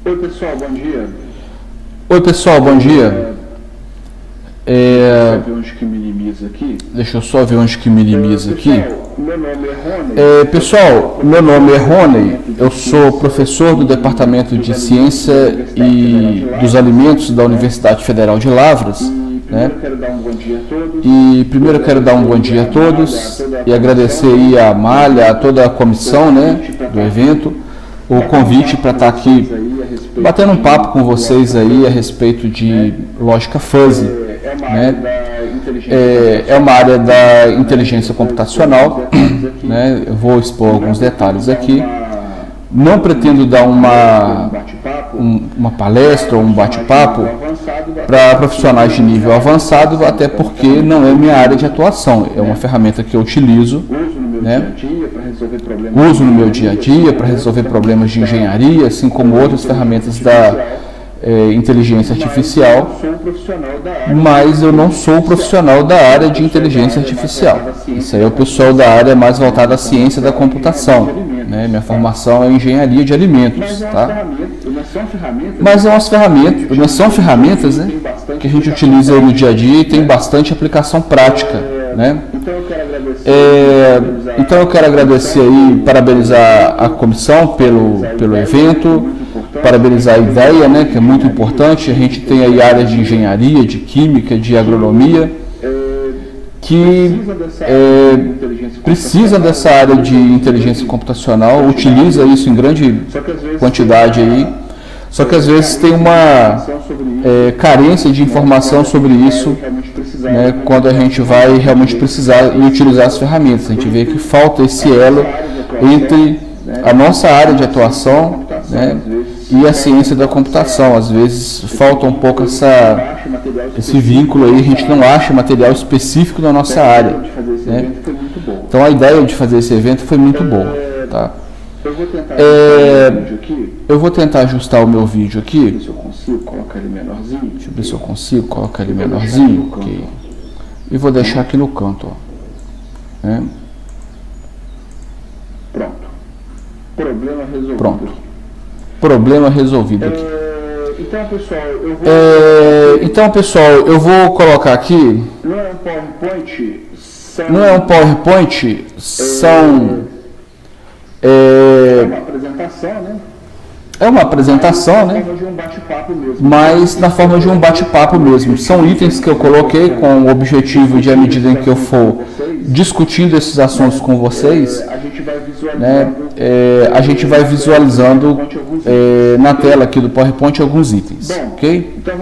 Oi pessoal, bom dia. Oi pessoal, bom dia. Deixa eu só ver onde que minimiza aqui. Meu nome é Rony. Pessoal, meu nome é Rony, eu sou professor do Departamento de Ciência e dos Alimentos da Universidade Federal de Lavras. Né? E primeiro eu quero dar um bom dia a todos e agradecer aí a Amália, a toda a comissão, né, do evento, o convite para estar aqui batendo um papo com vocês aí a respeito de lógica fuzzy, né? É uma área da inteligência computacional, né? Eu vou expor alguns detalhes aqui. Não pretendo dar uma palestra ou um bate-papo para profissionais de nível avançado, até porque não é minha área de atuação. É uma ferramenta que eu utilizo, né? Uso no meu dia a dia para resolver problemas de engenharia, assim como outras ferramentas da inteligência artificial, mas eu não sou profissional da área de inteligência artificial. Isso aí é o pessoal da área mais voltada à ciência da computação, né? Minha formação é em engenharia de alimentos, tá? Mas são ferramentas, né, que a gente utiliza no dia a dia e tem bastante aplicação prática, né? Então eu quero agradecer aí, parabenizar a comissão pelo evento, parabenizar a ideia, né, que é muito importante. A gente tem aí áreas de engenharia, de química, de agronomia, que precisa dessa área de inteligência computacional, utiliza isso em grande quantidade aí, só que às vezes tem uma carência de informação sobre isso, né, quando a gente vai realmente precisar e utilizar as ferramentas. A gente vê que falta esse elo entre a nossa área de atuação, né, e a ciência da computação. Às vezes falta um pouco esse vínculo aí, a gente não acha material específico da nossa área, né? Então a ideia de fazer esse evento foi muito boa, tá? Eu vou tentar ajustar o meu vídeo aqui. Deixa eu consigo colocar ele menorzinho. Deixa eu ver se eu consigo colocar ele menorzinho. Okay. E vou deixar aqui no canto, ó. Né? Pronto. Problema resolvido. Pronto. Problema resolvido aqui. Então, pessoal, eu vou colocar aqui. Não é um PowerPoint. Não é um PowerPoint, É uma apresentação, né? É uma apresentação, né? Mas na forma de um bate-papo mesmo. São itens que eu coloquei com o objetivo de, à medida em que eu for discutindo esses assuntos com vocês, né, a gente vai visualizando na tela aqui do PowerPoint alguns itens, ok? Então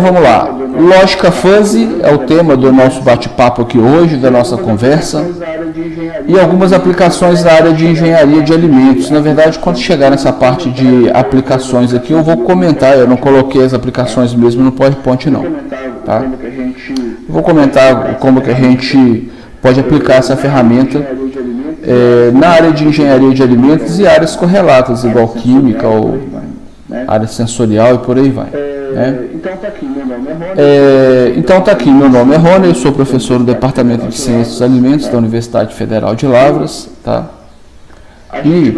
vamos lá. Lógica fuzzy é o tema do nosso bate-papo aqui hoje, da nossa conversa, e algumas aplicações na área de engenharia de alimentos. Na verdade, quando chegar nessa parte de aplicações aqui, eu vou comentar. Eu não coloquei as aplicações mesmo no PowerPoint não, tá? Vou comentar como que a gente pode aplicar essa ferramenta na área de engenharia de alimentos e áreas correlatas, igual química ou área sensorial e por aí vai. Né? Então tá aqui, meu nome é Rony, eu sou professor do Departamento de Ciências dos Alimentos da Universidade Federal de Lavras, tá? E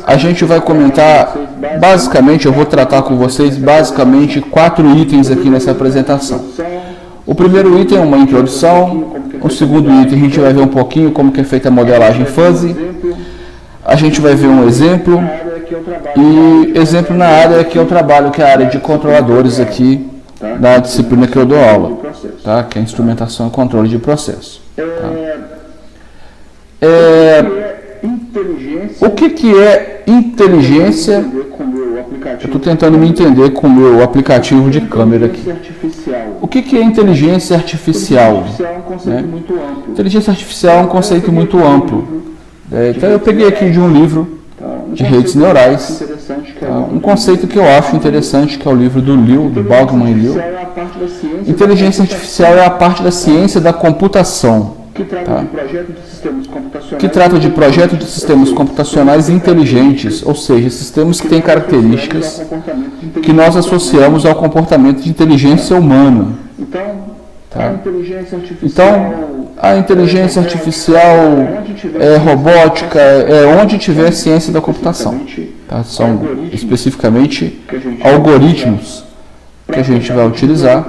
a gente vai comentar, basicamente, eu vou tratar com vocês basicamente 4 itens aqui nessa apresentação. O primeiro item é uma introdução, o segundo item a gente vai ver um pouquinho como que é feita a modelagem fuzzy, a gente vai ver um exemplo, e exemplo na área que eu trabalho, que é a área de controladores aqui, da disciplina que eu dou aula, tá? Que é instrumentação e controle de processo. Tá? O que é inteligência? Eu estou tentando me entender com o meu aplicativo de câmera aqui. O que é inteligência artificial? Né? Inteligência artificial é um conceito muito amplo. Então eu peguei aqui de um livro de redes neurais, um conceito que eu acho interessante, que é o livro do Bogman e Liu. Inteligência artificial é a parte da ciência da computação, que trata de projeto de sistemas computacionais inteligentes, ou seja, sistemas que têm características que nós associamos ao comportamento de inteligência humana. Tá? Então, A inteligência artificial é robótica, é onde tiver ciência da computação. Tá? São especificamente algoritmos que a gente vai utilizar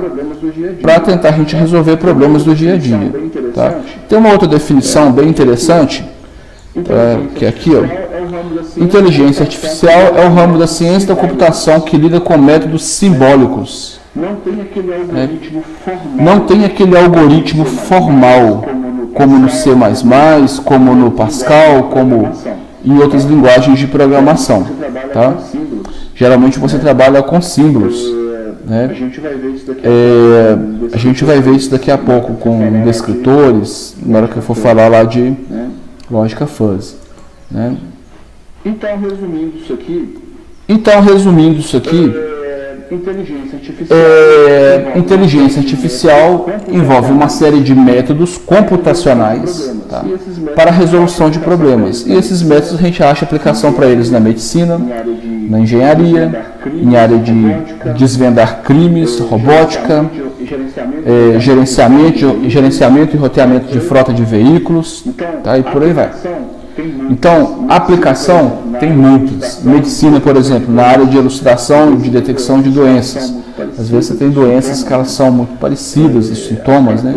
para tentar a gente resolver problemas do dia a dia. Tá? Tem uma outra definição bem interessante, que é aqui, ó. Inteligência artificial é o ramo da ciência da computação que lida com métodos simbólicos. Não tem aquele algoritmo formal, como no C++, como no Pascal, como em outras linguagens de programação. Tá? Geralmente você trabalha com símbolos. Né? A gente vai ver isso daqui a pouco com descritores, na hora que eu for falar lá de lógica fuzzy. Né? Então, resumindo isso aqui, inteligência artificial envolve uma série de métodos computacionais, tá, para a resolução de problemas. E esses métodos a gente acha aplicação para eles na medicina, na engenharia, em área de desvendar crimes, robótica, gerenciamento e roteamento de frota de veículos, tá, e por aí vai. Então, aplicação tem muitas. Medicina, por exemplo, na área de elucidação, de detecção de doenças. Às vezes você tem doenças que elas são muito parecidas, os sintomas, né?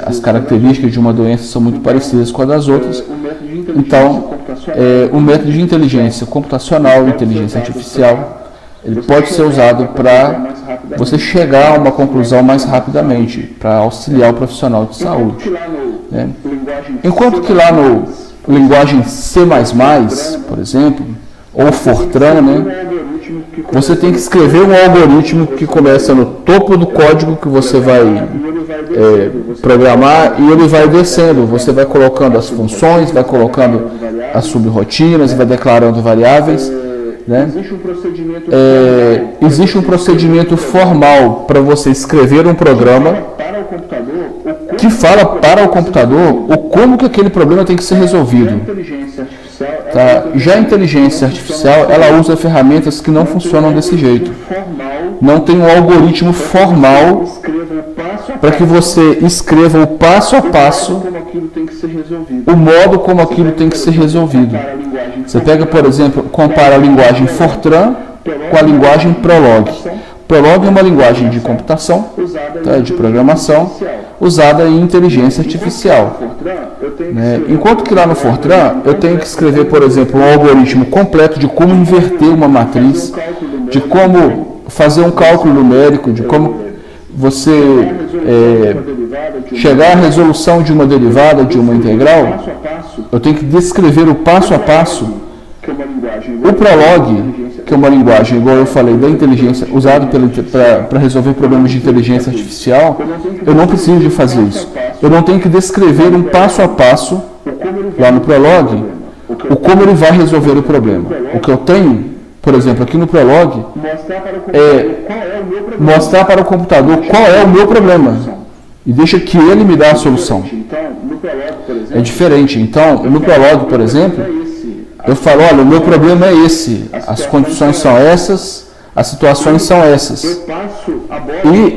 As características de uma doença são muito parecidas com as das outras. Então, o método de inteligência computacional, inteligência artificial, ele pode ser usado para você chegar a uma conclusão mais rapidamente, para auxiliar o profissional de saúde. Né? Enquanto que lá no linguagem C++, por exemplo, ou Fortran, né, você tem que escrever um algoritmo que começa no topo do código que você vai programar e ele vai descendo. Você vai colocando as funções, vai colocando as subrotinas, vai declarando variáveis. Né? Existe um procedimento formal para você escrever um programa que fala para o computador como que aquele problema tem que ser resolvido. Tá? Já a inteligência artificial, ela usa ferramentas que não funcionam desse jeito. Não tem um algoritmo formal para que você escreva o passo a passo, o modo como aquilo tem que ser resolvido. Você pega, por exemplo, compara a linguagem Fortran com a linguagem Prolog. Prolog é uma linguagem de computação, tá, de programação, usada em inteligência artificial. Né? Enquanto que lá no Fortran, eu tenho que escrever, por exemplo, um algoritmo completo de como inverter uma matriz, de como fazer um cálculo numérico, de como você chegar à resolução de uma derivada, de uma integral. Eu tenho que descrever o passo a passo. O Prolog, que é uma linguagem, igual eu falei, da inteligência, usado para resolver problemas de inteligência artificial, eu não preciso de fazer isso. Eu não tenho que descrever um passo a passo lá no Prolog, o como ele vai resolver o problema. O que eu tenho, por exemplo, aqui no Prolog, é mostrar para o computador qual é o meu problema e deixa que ele me dá a solução. É diferente. Então, no Prolog, por exemplo, eu falo, olha, o meu problema é esse, as condições são essas, as situações são essas. E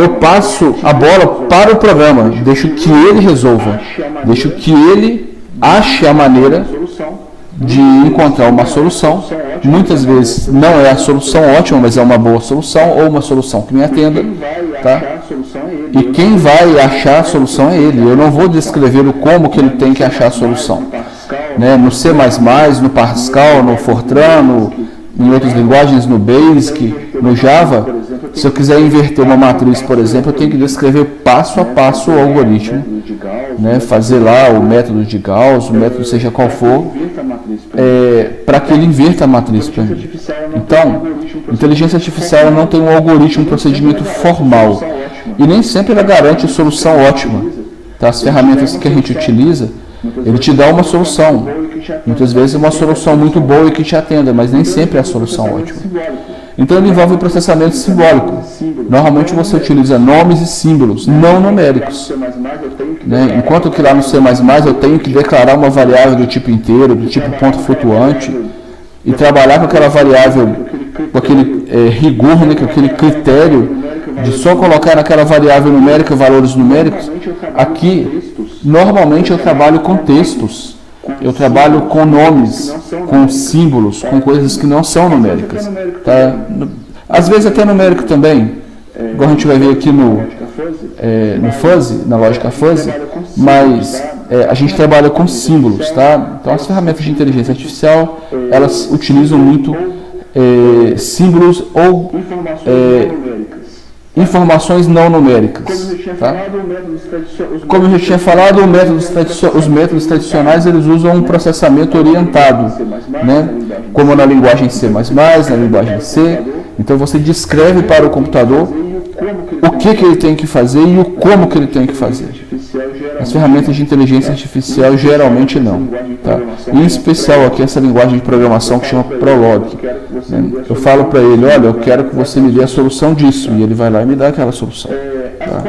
eu passo a bola para o programa, deixo que ele resolva, deixo que ele ache a maneira de encontrar uma solução. Muitas vezes não é a solução ótima, mas é uma boa solução, ou uma solução que me atenda. Tá? E quem vai achar a solução é ele. Eu não vou descrever o como que ele tem que achar a solução. Né? No C++, no Pascal, no Fortran, em outras linguagens, no Basic, no Java, se eu quiser inverter uma matriz, por exemplo, eu tenho que descrever passo a passo o algoritmo, né? Fazer lá o método de Gauss, o método seja qual for, para que ele inverta a matriz para mim. Então, inteligência artificial não tem um algoritmo, um procedimento formal, e nem sempre ela garante a solução ótima. Tá? As ferramentas que a gente utiliza, ele te dá uma solução, muitas vezes uma solução muito boa e que te atenda, mas nem sempre é a solução ótima. Então ele envolve processamento simbólico. Normalmente você utiliza nomes e símbolos, não numéricos. Né? Enquanto que lá no C++ eu tenho que declarar uma variável do tipo inteiro, do tipo ponto flutuante, e trabalhar com aquela variável, com aquele rigor, né, com aquele critério de só colocar naquela variável numérica valores numéricos. Aqui, normalmente eu trabalho com textos, eu trabalho com nomes, com símbolos, com coisas que não são numéricas. Tá? Às vezes até numérico também, igual a gente vai ver aqui no fuzzy, na lógica fuzzy, mas a gente trabalha com símbolos, tá? Então as ferramentas de inteligência artificial, elas utilizam muito símbolos ou informações não numéricas. Tá? Como eu já tinha falado, os métodos tradicionais eles usam um processamento orientado, né? Como na linguagem C++, na linguagem C. Então você descreve para o computador o que ele tem que fazer e o como que ele tem que fazer. As ferramentas de inteligência artificial geralmente não. Tá? Em especial aqui essa linguagem de programação que chama Prolog. Né? Eu falo para ele, olha, eu quero que você me dê a solução disso. E ele vai lá e me dá aquela solução. Tá?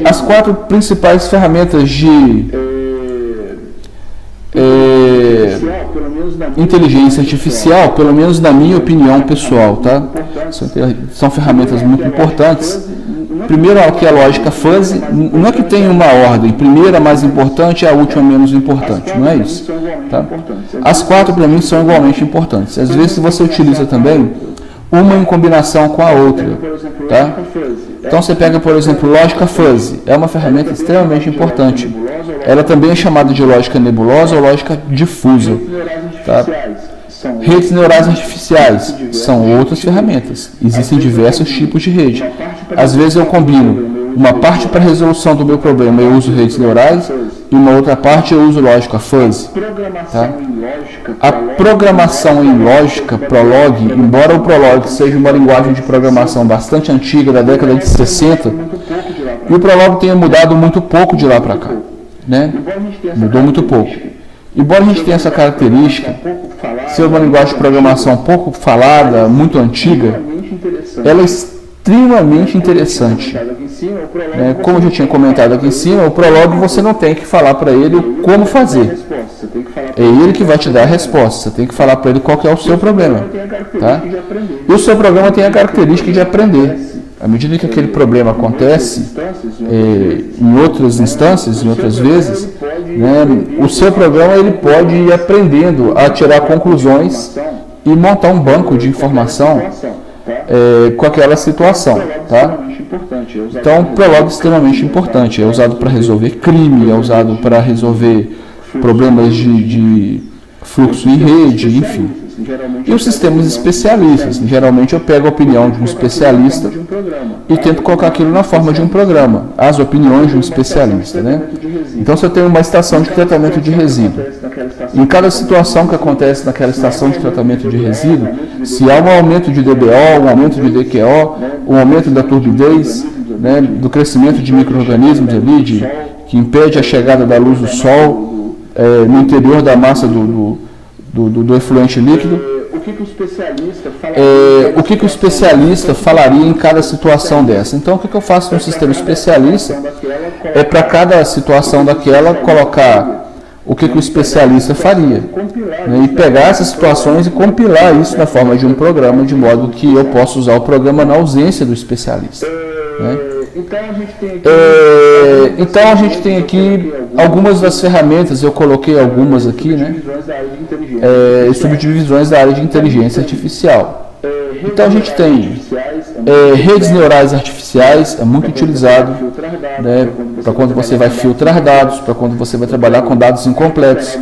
As quatro principais ferramentas de inteligência artificial, pelo menos na minha opinião pessoal, tá? São ferramentas muito importantes. Primeiro aqui a lógica fuzzy, não é que tem uma ordem, primeira mais importante e a última menos importante, não é isso. Tá? As quatro para mim são igualmente importantes. Às vezes você utiliza também uma em combinação com a outra. Tá? Então você pega, por exemplo, lógica fuzzy, é uma ferramenta extremamente importante. Ela também é chamada de lógica nebulosa ou lógica difusa. Tá? Redes neurais artificiais são outras ferramentas. Existem diversos tipos de rede. Às vezes eu combino uma parte para a resolução do meu problema, eu uso redes neurais, e uma outra parte eu uso lógica fuzzy. Tá? A programação em lógica, Prolog, embora o Prolog seja uma linguagem de programação bastante antiga, da década de 60, e o Prolog tenha mudado muito pouco de lá para cá. Né? Mudou muito pouco. Embora a gente tenha essa característica, ser uma linguagem de programação pouco falada, muito antiga, ela é extremamente interessante. Como eu já tinha comentado aqui em cima, o Prolog você não tem que falar para ele como fazer. É ele que vai te dar a resposta. Você tem que falar para ele qual que é o seu problema. Tá? E o seu programa tem a característica de aprender. À medida que aquele problema acontece em outras instâncias, em outras vezes, né, o seu programa ele pode ir aprendendo a tirar conclusões e montar um banco de informação com aquela situação. Tá? Então, o Prolog é extremamente importante. É usado para resolver crime, é usado para resolver problemas de fluxo em rede, enfim. E os sistemas especialistas. Geralmente eu pego a opinião de um especialista e tento colocar aquilo na forma de um programa. As opiniões de um especialista. Né? Então, se eu tenho uma estação de tratamento de resíduo, em cada situação que acontece naquela estação de tratamento de resíduo, se há um aumento de DBO, um aumento de DQO, um aumento da turbidez, né, do crescimento de micro-organismos ali, que impede a chegada da luz do sol no interior da massa do efluente líquido, o que o especialista falaria em cada situação dessa? Então, o que eu faço no sistema especialista é para cada situação daquela colocar o que o especialista faria, né, e pegar essas situações e compilar isso na forma de um programa, de modo que eu possa usar o programa na ausência do especialista. Né? Então a gente tem aqui algumas das ferramentas, eu coloquei algumas aqui, né? Subdivisões da área de inteligência artificial. Então a gente tem redes neurais artificiais, é muito utilizado, né, para quando você vai filtrar dados, para quando você vai trabalhar com dados incompletos.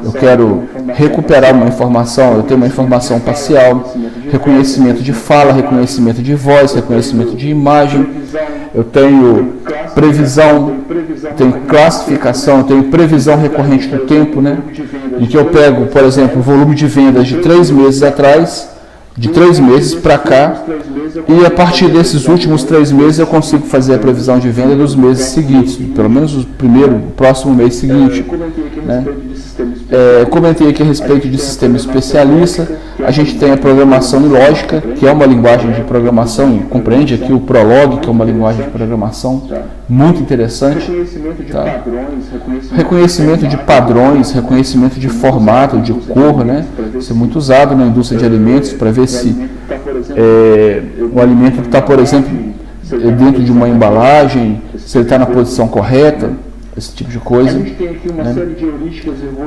Eu quero recuperar uma informação, eu tenho uma informação parcial, reconhecimento de fala, reconhecimento de voz, reconhecimento de imagem, eu tenho previsão, tenho classificação, eu tenho previsão recorrente do tempo, né, em que eu pego, por exemplo, o volume de vendas de 3 meses atrás, de 3 meses para cá, e a partir desses últimos 3 meses eu consigo fazer a previsão de venda dos meses seguintes, pelo menos o próximo mês seguinte. Né? Comentei aqui a respeito de sistema especialista. A gente tem a programação em lógica, que é uma linguagem de programação, compreende aqui o Prolog, que é uma linguagem de programação muito interessante. Tá? Reconhecimento de padrões, reconhecimento de formato, de cor, né? Isso é muito usado na indústria de alimentos para ver se o alimento que está, por exemplo, dentro de uma embalagem, se ele está na posição correta, esse tipo de coisa.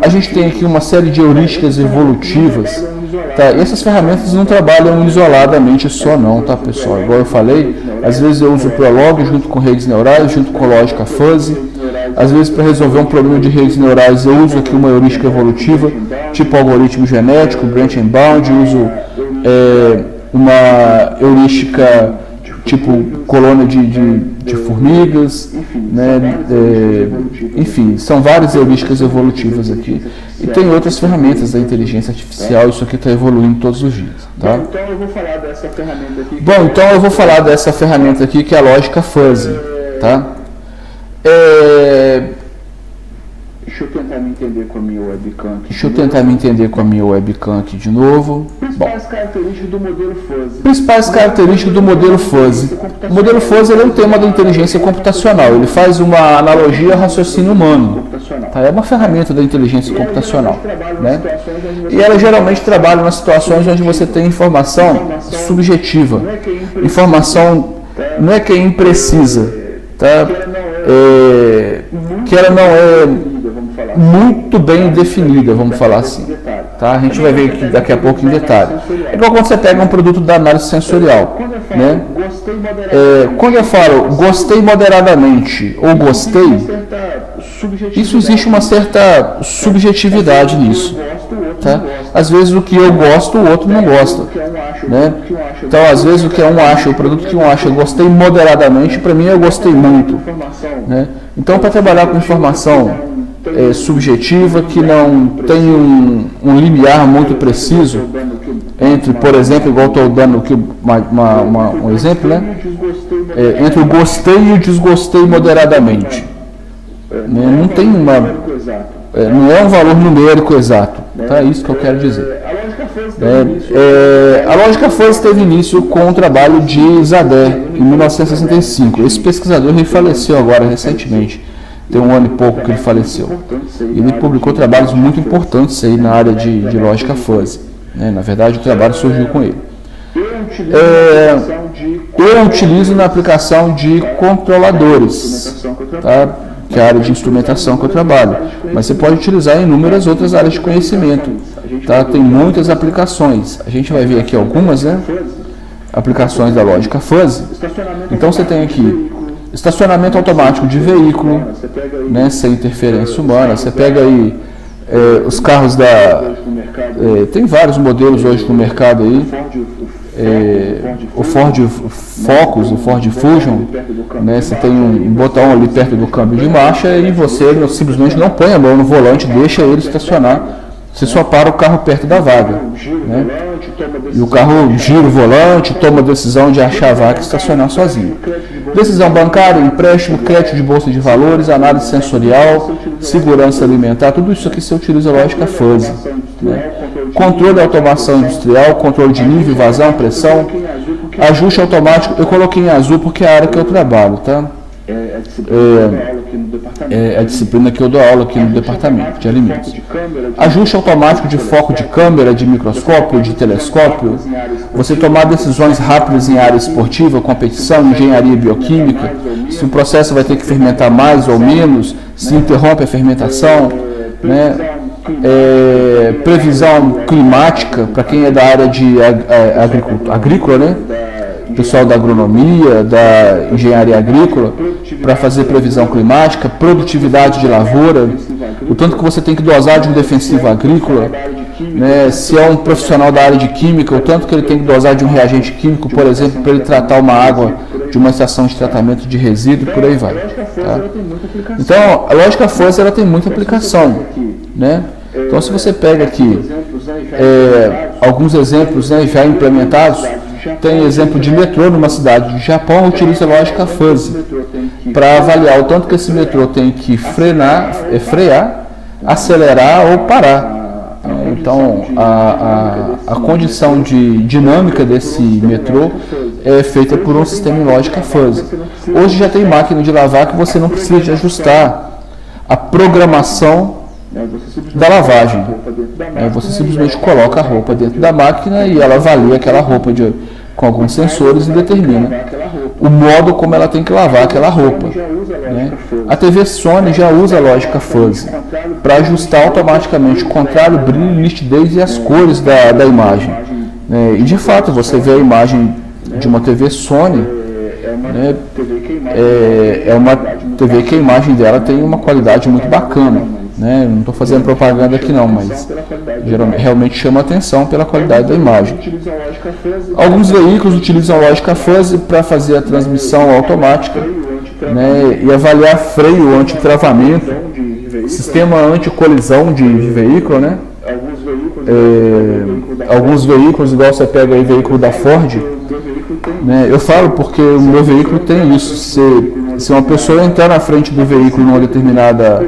A gente tem aqui uma série de heurísticas evolutivas. Tá? E essas ferramentas não trabalham isoladamente só não, tá, pessoal? Igual eu falei, às vezes eu uso o Prolog junto com redes neurais, junto com lógica fuzzy. Às vezes, para resolver um problema de redes neurais, eu uso aqui uma heurística evolutiva, tipo algoritmo genético, branch and bound, uso uma heurística tipo colônia de formigas, né? Enfim, são várias heurísticas evolutivas aqui. E tem outras ferramentas da inteligência artificial, isso aqui está evoluindo todos os dias. Tá? Então eu vou falar dessa ferramenta aqui. Bom, então eu vou falar dessa ferramenta aqui, que é a lógica fuzzy. Tá? Deixa eu tentar me entender com a minha webcam aqui. Deixa eu tentar me entender com a minha webcam aqui de novo. Principais características do modelo fuzzy. Principais características do modelo fuzzy. O modelo fuzzy ele é um tema da inteligência computacional. Ele faz uma analogia ao raciocínio humano. Tá? É uma ferramenta da inteligência computacional. Né? E ela geralmente trabalha nas situações onde você tem informação subjetiva. Informação não é que é imprecisa. Tá? Que ela não é muito bem definida, vamos falar assim. Tá? A gente vai ver aqui daqui a pouco em detalhe. É igual quando você pega um produto da análise sensorial. Né? Quando eu falo gostei moderadamente ou gostei, isso existe uma certa subjetividade nisso. Tá? Às vezes o que eu gosto, o outro não gosta. Né? Então, às vezes o que um acha, o produto que um acha, eu gostei moderadamente, para mim eu gostei muito. Né? Então, para trabalhar com informação subjetiva, que não tem um limiar muito preciso entre, por exemplo, igual estou dando aqui um exemplo, né? Entre o gostei e o desgostei moderadamente. Né? Não tem não é um valor numérico exato. Tá? É isso que eu quero dizer. A lógica fuzzy teve início com o trabalho de Zadeh, em 1965. Esse pesquisador ele faleceu agora recentemente. Tem um ano e pouco que ele faleceu. Ele publicou trabalhos muito importantes aí na área de lógica fuzzy. Né? Na verdade, o trabalho surgiu com ele. Eu utilizo na aplicação de controladores, tá? Que é a área de instrumentação que eu trabalho. Mas você pode utilizar em inúmeras outras áreas de conhecimento. Tá? Tem muitas aplicações. A gente vai ver aqui algumas, né? Aplicações da lógica fuzzy. Então você tem aqui estacionamento automático de veículo, né? Sem interferência humana. Você pega aí os carros tem vários modelos hoje no mercado aí. O Ford Focus, o Ford Fusion, né? Você tem um botão ali perto do câmbio de marcha e você simplesmente não põe a mão no volante, deixa ele estacionar. Você só para o carro perto da vaga. Né? E o carro gira o volante, toma a decisão de achar a vaga e estacionar sozinho. Decisão bancária, empréstimo, crédito de bolsa de valores, análise sensorial, segurança alimentar, tudo isso aqui você utiliza a lógica fuzzy. Né? Controle e automação industrial, controle de nível, vazão, pressão, ajuste automático. Eu coloquei em azul porque é a área que eu trabalho, tá? É a disciplina que eu dou aula aqui no departamento de alimentos. Ajuste automático de foco de câmera, de microscópio, de telescópio. Você tomar decisões rápidas em área esportiva, competição, engenharia bioquímica. Se o processo vai ter que fermentar mais ou menos, se interrompe a fermentação. Né? Previsão climática, para quem é da área de agrícola, né? Pessoal da agronomia, da engenharia agrícola, para fazer previsão climática, produtividade de lavoura, o tanto que você tem que dosar de um defensivo agrícola, né? Se é um profissional da área de química, o tanto que ele tem que dosar de um reagente químico, por exemplo, para ele tratar uma água de uma estação de tratamento de resíduo, por aí vai. Tá? Então, a lógica fuzzy ela tem muita aplicação. Né? Então, se você pega aqui alguns exemplos, né, já implementados, tem exemplo de metrô numa cidade do Japão, utiliza lógica fuzzy para avaliar o tanto que esse metrô tem que frear, acelerar ou parar. Então, a condição de dinâmica desse metrô é feita por um sistema em lógica fuzzy. Hoje já tem máquina de lavar que você não precisa de ajustar a programação da lavagem. Você simplesmente coloca a roupa dentro da máquina e ela avalia aquela roupa com alguns sensores e determina o modo como ela tem que lavar aquela roupa. Né? A TV Sony já usa a lógica fuzzy para ajustar automaticamente o contrario, brilho, nitidez e as cores da imagem. E de fato, você vê a imagem de uma TV Sony, né? É uma TV que a imagem dela tem uma qualidade muito bacana. Né? Não estou fazendo propaganda aqui não, mas realmente chama atenção pela qualidade da imagem. Alguns veículos utilizam a lógica fuzzy para fazer a transmissão automática, né? E avaliar freio, anti-travamento, sistema anti-colisão de veículo, né? Alguns veículos, igual você pega aí o veículo da Ford, né? Eu falo porque o meu veículo tem isso. Se uma pessoa entrar na frente do veículo numa determinada,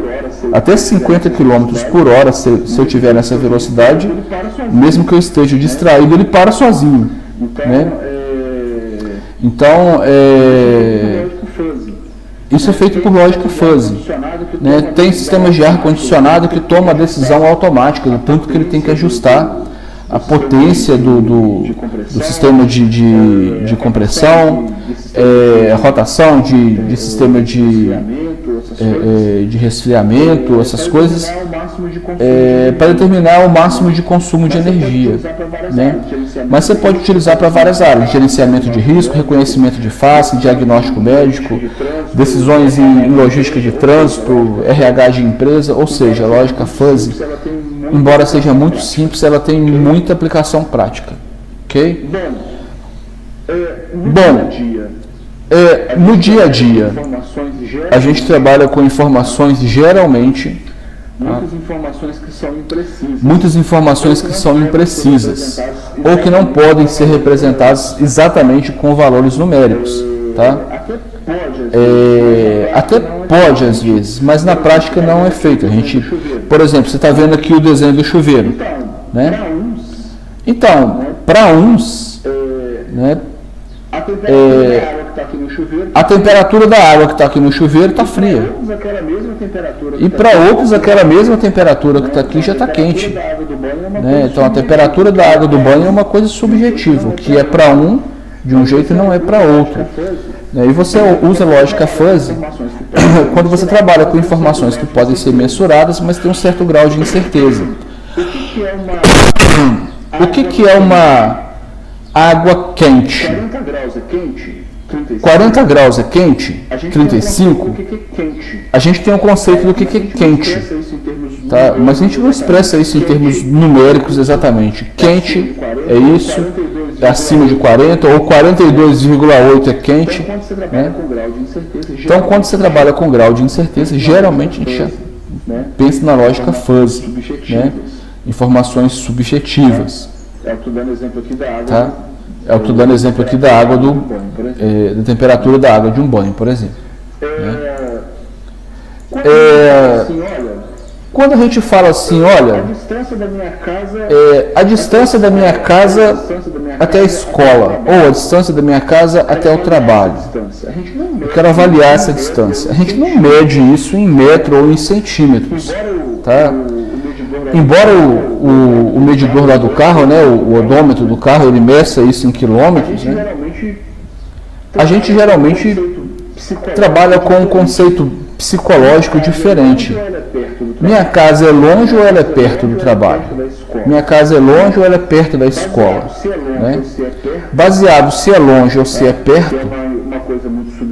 até 50 km por hora, se eu estiver nessa velocidade, mesmo que eu esteja distraído, ele para sozinho. Né? Então, isso é feito por lógica fuzzy. Né? Tem sistemas de ar-condicionado que tomam a decisão automática do tanto que ele tem que ajustar a potência do sistema de compressão, rotação de sistema de resfriamento, essas coisas, para determinar o máximo de consumo de energia. Né? Mas você pode utilizar para várias áreas: gerenciamento de risco, reconhecimento de face, diagnóstico médico, decisões em logística de trânsito, RH de empresa, ou seja, a lógica fuzzy, embora seja muito simples, ela tem muita aplicação prática. Ok? Bom, no dia a dia, a gente trabalha com informações geralmente, muitas informações que são imprecisas ou que não podem ser representadas exatamente com valores numéricos. Tá? Até pode às vezes, mas na prática não é feito. Por exemplo, você está vendo aqui o desenho do chuveiro. Né? Então, para uns, né, a temperatura da água que está aqui no chuveiro está fria. E para outros, aquela mesma temperatura que está aqui já está quente. Né? Então, a temperatura da água do banho é uma coisa subjetiva, que é para um de um jeito e não é para outro. E você usa lógica fuzzy quando você trabalha com informações que podem ser mensuradas, mas tem um certo grau de incerteza. O que é uma água quente? 40 graus é quente? 35? A gente tem um conceito do que é quente. Tá? Mas a gente não expressa isso em termos numéricos exatamente. Quente é isso, é acima de 40, ou 42,8 é quente. Né? Então, quando você trabalha com grau de incerteza, geralmente a gente já pensa na lógica fuzzy, né? Informações subjetivas. Eu estou dando exemplo aqui da água. Tá? Eu estou dando exemplo aqui da água da temperatura da água de um banho, por exemplo. Né? Quando a gente fala assim, olha, a distância da minha casa até a escola, ou a distância da minha casa até o trabalho. Eu quero avaliar essa distância. A gente não mede isso em metro ou em centímetros. Tá? Embora o medidor lá do carro, né, o odômetro do carro, ele meça isso em quilômetros, né, a gente geralmente trabalha com um conceito psicológico diferente. Minha casa é longe ou ela é perto do trabalho? Minha casa é longe ou ela é perto da escola? Né? Baseado se é longe ou se é perto,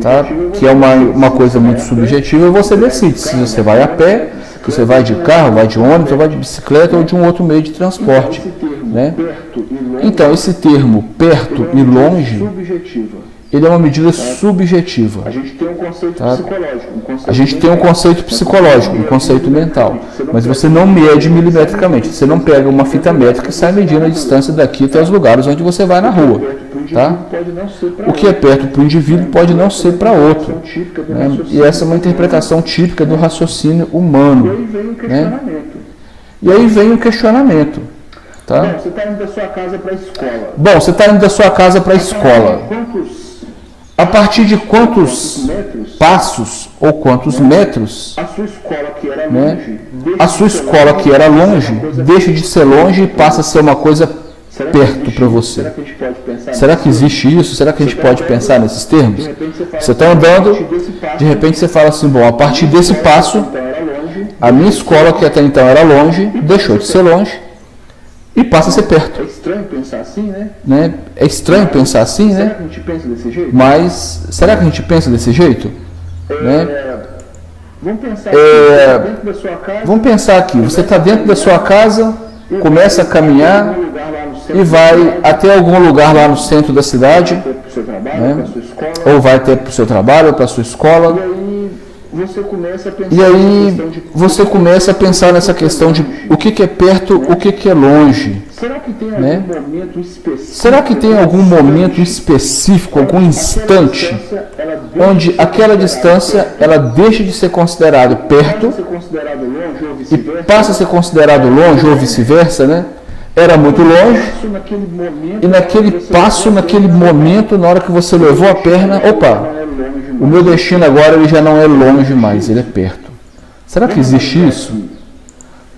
tá? Que é uma coisa muito subjetiva, você decide se você vai a pé, se você vai de carro, vai de ônibus, ou vai de bicicleta ou de um outro meio de transporte. Né? Então, esse termo perto e longe, ele é uma medida subjetiva. A gente tem um conceito psicológico. A gente tem um conceito psicológico, um conceito mental. Mas você não mede milimetricamente. Você não pega uma fita métrica e sai medindo a distância daqui até os lugares onde você vai na rua. Tá? O que é perto para o indivíduo pode não ser para outro. Né? E essa é uma interpretação típica do raciocínio humano. Né? E aí vem o questionamento. Tá? Bom, você está indo da sua casa para a escola. Bom, você está indo da sua casa para a escola. A partir de quantos passos ou quantos metros a sua escola que era longe deixa de ser longe e passa a ser uma coisa perto para você? Será que a gente pode pensar Será que existe isso? Será que a gente pode pensar nesses termos? Você está andando, de repente você fala assim, bom, a partir desse passo, a minha escola, que até então era longe, deixou de ser longe e passa a ser perto. É estranho pensar assim, né? É estranho pensar assim, Será né? que a gente pensa desse jeito? Mas será que a gente pensa desse jeito? Né? Vamos pensar aqui, dentro da sua casa. Vamos pensar aqui, você está dentro da sua casa, começa a caminhar e vai até algum lugar lá no centro da cidade, Para o seu trabalho, né? para a sua escola. Ou vai até para o seu trabalho, ou para a sua escola. E aí você começa a pensar E aí nessa questão de o que é perto, o que é longe. será que tem né? algum momento específico? Será que tem algum momento específico, algum instante, onde aquela distância ela deixa de ser considerada perto ser considerado longe ou e vice-versa? passa a ser considerado longe ou vice-versa, né? Era muito longe Isso naquele momento, e naquele passo, naquele momento, na hora que você levou a perna, opa, o meu destino agora ele já não é longe mais, ele é perto. Será que existe isso?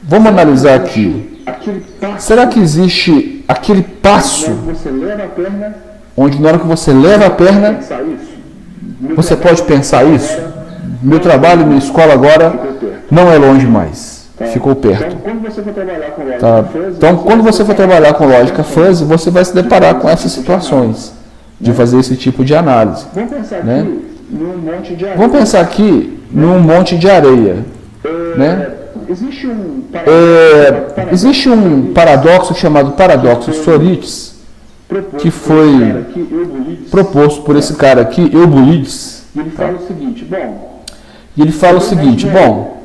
Vamos analisar aqui. aquele passo, Será que existe aquele passo você leva a perna, onde na hora que você leva a perna, pensar isso? você pode pensar isso? Meu trabalho, minha escola agora não é longe mais, ficou perto. Então, quando você for trabalhar com lógica Tá? fuzzy, Então, quando você for trabalhar com lógica fuzzy, você vai se deparar com essas situações de fazer esse tipo de análise. vamos pensar né? aqui num monte de areia. Vamos pensar aqui num monte de areia, né? Existe um paradoxo chamado paradoxo Sorites, que foi proposto por esse cara aqui, Eubulides. Ele fala o seguinte, bom, E ele fala o seguinte, bom,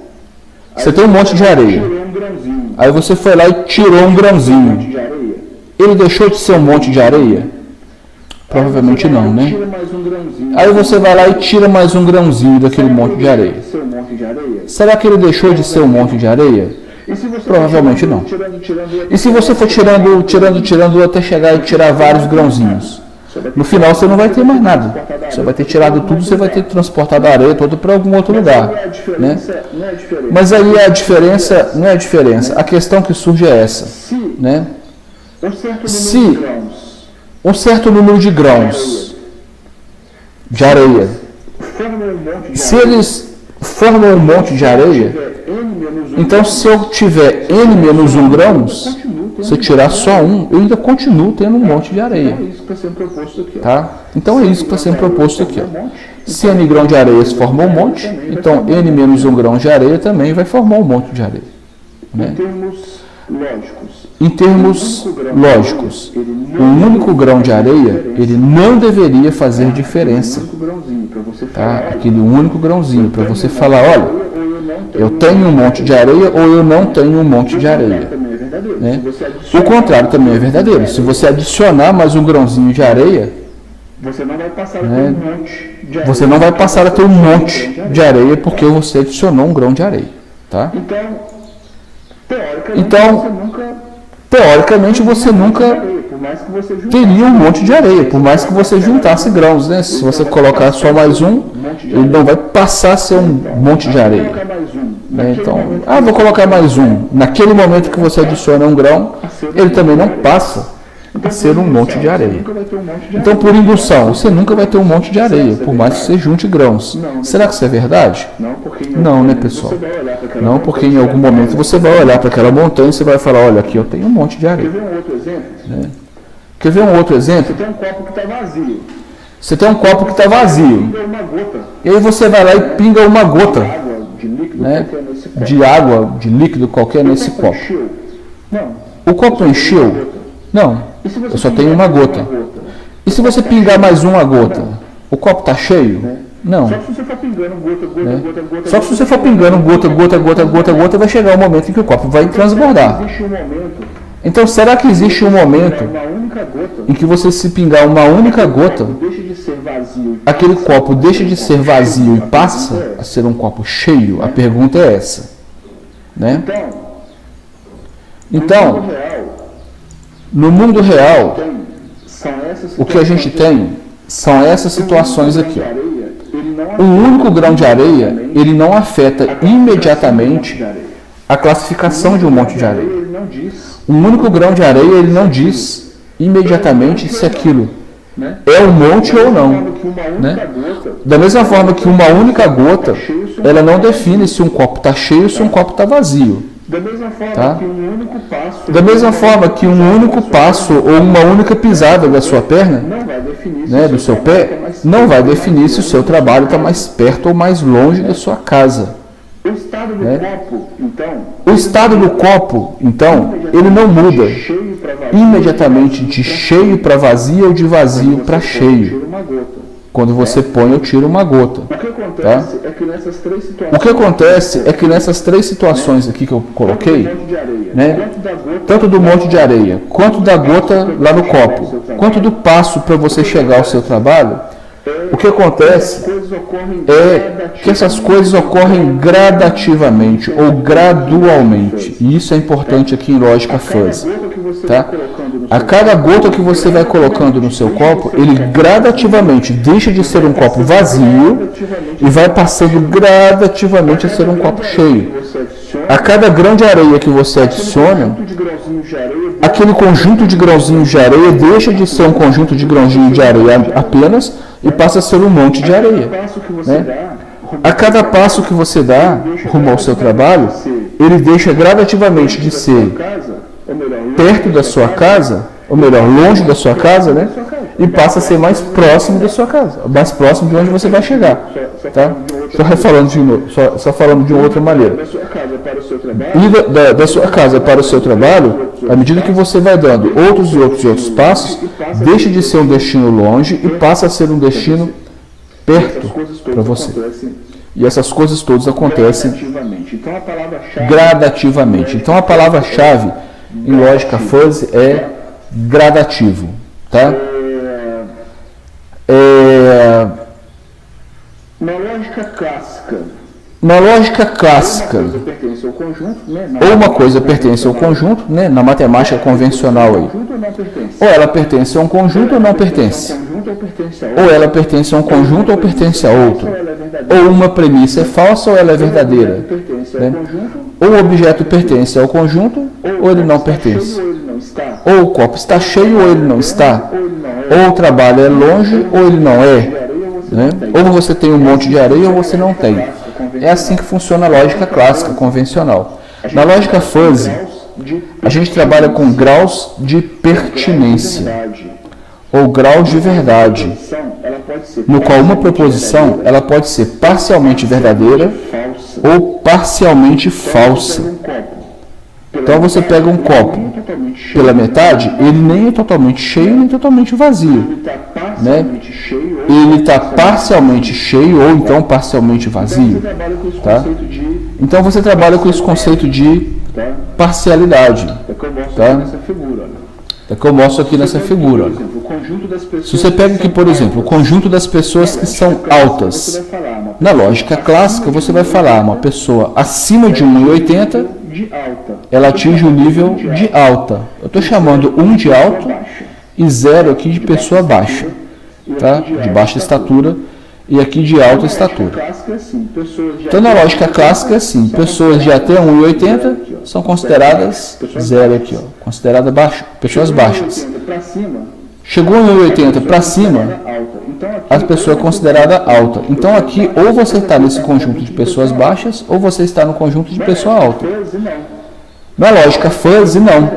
você tem um monte de areia, tirou um grãozinho aí você foi lá e tirou um grãozinho. de areia. Ele deixou de ser um monte de areia? Provavelmente não, né? Tira mais um grãozinho. Aí você vai lá e tira mais um grãozinho daquele monte de areia. Seu monte de areia. Será que ele deixou de ser um monte de areia? E se você Provavelmente for não. tirando, E se você for tirando até chegar e tirar vários grãozinhos? No final você não vai ter mais nada. Você vai ter tirado tudo, você vai ter transportado a areia toda para algum outro lugar. Né? não é diferente. Mas aí a diferença, não é a diferença. A questão que surge é essa. Se Né? um certo número Se de grãos um certo número de grãos de areia, formam um monte de se eles formam um monte de areia, tiver N menos um, então se eu tiver N menos 1 grãos, se eu tirar só um, eu ainda continuo tendo um monte de areia. é isso que está sendo proposto aqui. Ó. Tá? Então é isso que está sendo proposto aqui. Ó. Se N grão de areia se formou um monte, então N menos 1 grão de areia também vai formar um monte de areia. Né? Em termos lógicos, Em termos lógicos, um único grão de areia, ele não deveria fazer diferença. um único grãozinho para você Tá? falar, Aquele único grãozinho, para você falar, olha, eu tenho um monte de areia ou eu não tenho um monte de areia. também é verdadeiro. Né? Se você O adicionar, contrário também é verdadeiro. Se você adicionar mais um grãozinho de areia, você não vai passar a ter né? um monte de areia. você não vai passar a ter um monte de areia porque você adicionou um grão de areia. Tá? Então, teoricamente, você nunca por mais que você junte teria um monte de areia, por mais que você juntasse grãos. Né? Se você colocar só mais um, ele não vai passar a ser um monte de areia. colocar mais um. Né? Então, vou colocar mais um. Naquele momento que você adiciona um grão, ele também não passa a ser um monte de areia. Nunca vai ter um monte de Então, areia. por indução, você nunca vai ter um monte de areia, por mais que você junte grãos. Será que isso é verdade? Não, porque em Não, algum né, momento pessoal? você vai olhar para aquela Não, montanha, porque em algum momento você vai olhar para aquela montanha e você vai falar, olha, aqui eu tenho um monte de Quer areia. ver um outro exemplo? Quer ver um outro exemplo? Você tem um copo que está vazio. Você tem um copo que está vazio, Pinga uma gota e aí você vai lá e pinga uma gota, água de líquido né, qualquer nesse copo. de água, de líquido qualquer nesse O copo. encheu? Não. O copo encheu? Não, E se você eu só pingar tenho uma mais gota. E se você pingar mais uma gota, o copo está cheio? Não. Só que se você for pingando gota, Só que se você for pingando gota, vai chegar o momento em que o copo vai transbordar. existe um momento, Então, será que existe um momento uma única gota, em que você, se pingar uma única gota, deixa de ser vazio. aquele copo deixa de ser vazio e passa a ser um copo cheio? A pergunta é essa. Né? Então, Então, no mundo real, são essas o que a gente tem são essas situações aqui. Ó. areia, ele não Um único grão de areia, ele não afeta imediatamente a classificação de um monte de areia. Ele não diz, Um único grão de areia, ele não diz imediatamente se aquilo né? é um monte ou não. Que uma única Né? gota Da mesma forma que uma única gota, ela não define se um copo está cheio ou se um copo está vazio. Da mesma forma Tá? que um único passo, Da mesma forma que um único passo ou uma única pisada da sua perna, não vai definir se né, o do seu trabalho pé, tá mais não vai perto definir se o seu trabalho está mais perto ou mais longe da sua casa. O estado do né? copo, então, O estado do copo, então, ele não muda cheio para vazio, imediatamente de cheio para vazio ou de vazio para cheio. tira uma gota. Quando você põe ou tira uma gota. O que acontece é que nessas três situações, O que acontece é que nessas três situações aqui que eu coloquei, tanto de areia, né, quanto da gota, tanto do monte de areia, quanto da gota lá no copo, quanto do passo para você chegar ao seu trabalho, o que acontece coisas ocorrem é que essas coisas ocorrem gradativamente ou gradualmente. E isso é importante aqui em lógica fuzzy. gota que você Tá? vai colocando no A cada gota que você vai colocando no seu copo, ele gradativamente deixa de ser um copo vazio e vai passando gradativamente a ser um copo cheio. você adiciona, A cada grão de areia que você adiciona, de grãozinhos de areia, aquele conjunto de grãozinhos de areia deixa de ser um conjunto de grãozinhos de areia apenas e passa a ser um monte de areia. passo que você Né? dá, A cada passo que você dá rumo ao seu trabalho, ele deixa gradativamente de ser casa, ou melhor, perto da sua casa, ou melhor, longe da sua casa, né? E passa a ser mais próximo da sua casa, mais próximo de onde você vai chegar. Tá? Só falando de uma outra maneira. da sua casa para o seu trabalho, E da sua casa para o seu trabalho, à medida que você vai dando outros e outros e outros passos, deixa de ser um destino longe e passa a ser um destino perto coisas para todas você. acontecem E essas coisas todas acontecem gradativamente. Então a palavra-chave gradativamente. Então a palavra-chave em lógica fuzzy é gradativo. Tá? na lógica clássica, Na lógica clássica, coisa pertence ao conjunto, né? ou uma coisa pertence ao conjunto, né? Na matemática convencional aí, Conjunto ou não pertence? ou ela pertence a um conjunto ou não pertence. Conjunto ou pertence a outro? Ou ela pertence a um conjunto ou pertence a outro. Ou ela é verdadeira? Ou uma premissa é falsa ou ela é verdadeira. Pertence ao Né? conjunto, Ou o objeto pertence ao conjunto ou ele não pertence. ou ele não está? Ou o copo está cheio ou ele não está. Ou ele não é? Ou o trabalho é longe ou ele não é. Né? Ou você tem um monte de areia ou você não tem. É assim que funciona a lógica clássica, convencional. Na lógica fuzzy, a gente trabalha com graus de pertinência ou grau de verdade, Ela pode ser no qual uma proposição ela pode ser parcialmente verdadeira falsa. ou parcialmente falsa. Um copo. Então você pega um copo Totalmente cheio. pela metade, ele nem é totalmente cheio nem totalmente vazio. Ele está parcialmente cheio. Ou Ele está parcialmente cheio ou então parcialmente vazio. trabalha com esse Tá? conceito de Então você trabalha com esse conceito de tá? parcialidade, É que eu mostro Tá? nessa figura. Olha. é que eu mostro aqui nessa figura. Por Olha. exemplo, o conjunto das pessoas Se você pega aqui, por exemplo, o conjunto das pessoas que são você altas. vai falar uma Na lógica clássica, você vai falar uma pessoa acima de 1,80, de alta, ela atinge o nível de alta. Eu estou chamando 1 de alto baixa. e 0 aqui de pessoa baixa, tá? De baixa estatura e aqui de alta estatura. Clássica é assim, pessoas de Então, na lógica clássica, é assim, pessoas de até 1,80 são consideradas 0 aqui, ó, consideradas baixas, pessoas baixas. para cima, Chegou em 1,80 para cima, alta. Então aqui a pessoa é considerada alta. Então, aqui, ou você está nesse conjunto de pessoas baixas, ou você está no conjunto de pessoa alta. fuzzy não. Na lógica fuzzy, não.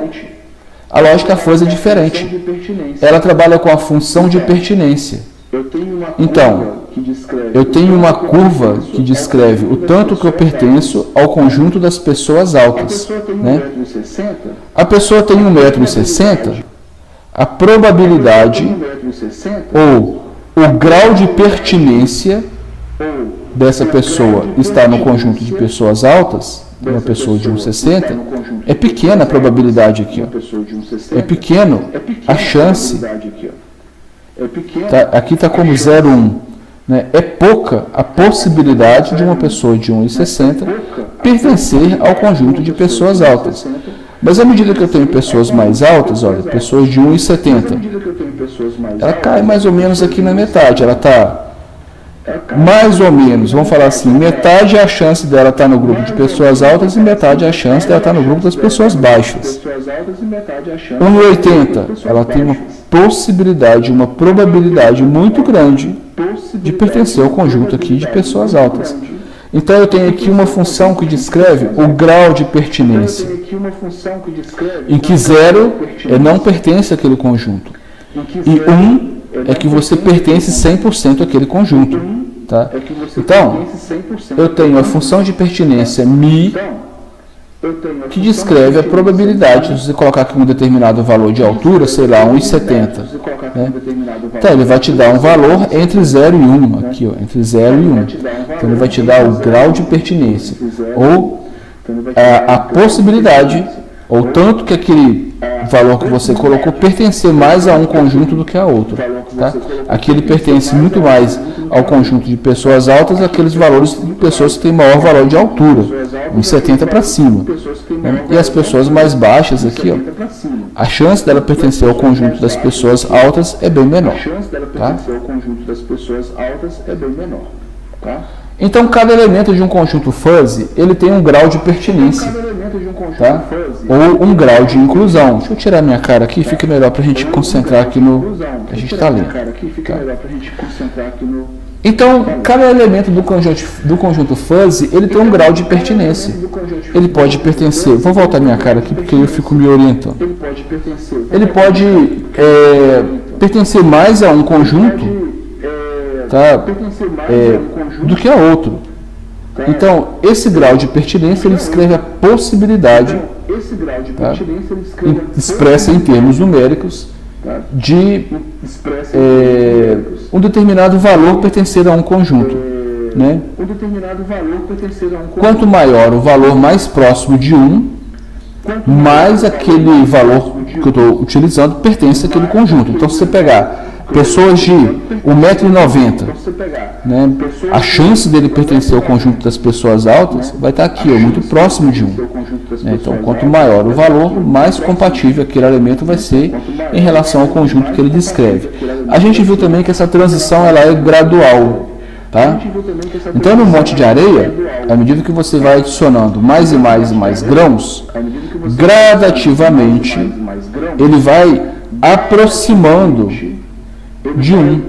A lógica fuzzy é diferente. De pertinência. Ela trabalha com a função de pertinência. Eu tenho uma Então, curva que descreve eu tenho uma curva que descreve o tanto que eu pertenço ao conjunto das pessoas a altas. pessoa tem Né? 1,60 m, A pessoa tem 1,60 m, a probabilidade 1,60 m, ou o grau de pertinência ou dessa pessoa está no conjunto de pessoas altas, uma pessoa de 1,60 m, é pequena a probabilidade aqui. uma Ó. pessoa de 1,60 É pequeno a chance. Aqui, ó. É pequena. Tá, aqui está como 0,1. Né? É pouca a possibilidade de uma pessoa de 1,60 pertencer ao conjunto de pessoas altas. Mas à medida que eu tenho pessoas mais altas, olha, pessoas de 1,70, À medida que eu tenho pessoas mais ela cai mais ou menos aqui na metade. Ela está mais ou menos, vamos falar assim, metade é a chance dela estar no grupo de pessoas altas e metade é a chance dela estar no grupo das pessoas baixas. 1,80, ela tem uma possibilidade, uma probabilidade muito grande de pertencer ao conjunto aqui de pessoas altas. Então eu tenho aqui uma função que descreve o grau de pertinência, em que 0 não pertence àquele conjunto e 1 é que você pertence 100% àquele conjunto. Tá? Então, eu tenho a função de pertinência μ, que descreve a probabilidade de você colocar aqui um determinado valor de altura, sei lá, 1,70. Né? Então, ele vai te dar um valor entre 0 e 1, aqui, ó, entre 0 e 1. Então, ele vai te dar o grau de pertinência, ou a possibilidade, ou tanto que aquele valor que você colocou pertencer mais a um conjunto do que a outro. Tá? Aqui ele pertence muito mais ao conjunto de pessoas altas, aqueles valores de pessoas que têm maior valor de altura, 1,70 para cima. Né? E as pessoas mais baixas aqui, ó, a chance dela pertencer ao conjunto das pessoas altas é bem menor. Tá? Então, cada elemento de um conjunto fuzzy, ele tem um grau de pertinência, tá? Ou um grau de inclusão. Deixa eu tirar minha cara aqui, fica melhor para a gente concentrar aqui no que a gente está lendo. Tá? Então, cada elemento do conjunto fuzzy, ele tem um grau de pertinência. Ele pode pertencer, vou voltar minha cara aqui porque eu fico me orientando. Ele pode pertencer mais a um conjunto, tá? Do que a outro. Então, esse grau de pertinência ele descreve a possibilidade, tá? Expressa em termos numéricos, de um determinado valor pertencer a um conjunto. Né? Quanto maior o valor mais próximo de 1, mais aquele valor que eu estou utilizando pertence àquele conjunto. Então, se você pegar pessoas de 1,90 m, né, a chance dele pertencer ao conjunto das pessoas altas vai estar aqui, ó, muito próximo de 1. Né? Então, quanto maior o valor, mais compatível aquele elemento vai ser em relação ao conjunto que ele descreve. A gente viu também que essa transição ela é gradual. Tá? Então, no monte de areia, à medida que você vai adicionando mais e mais e mais grãos, gradativamente ele vai aproximando de 1,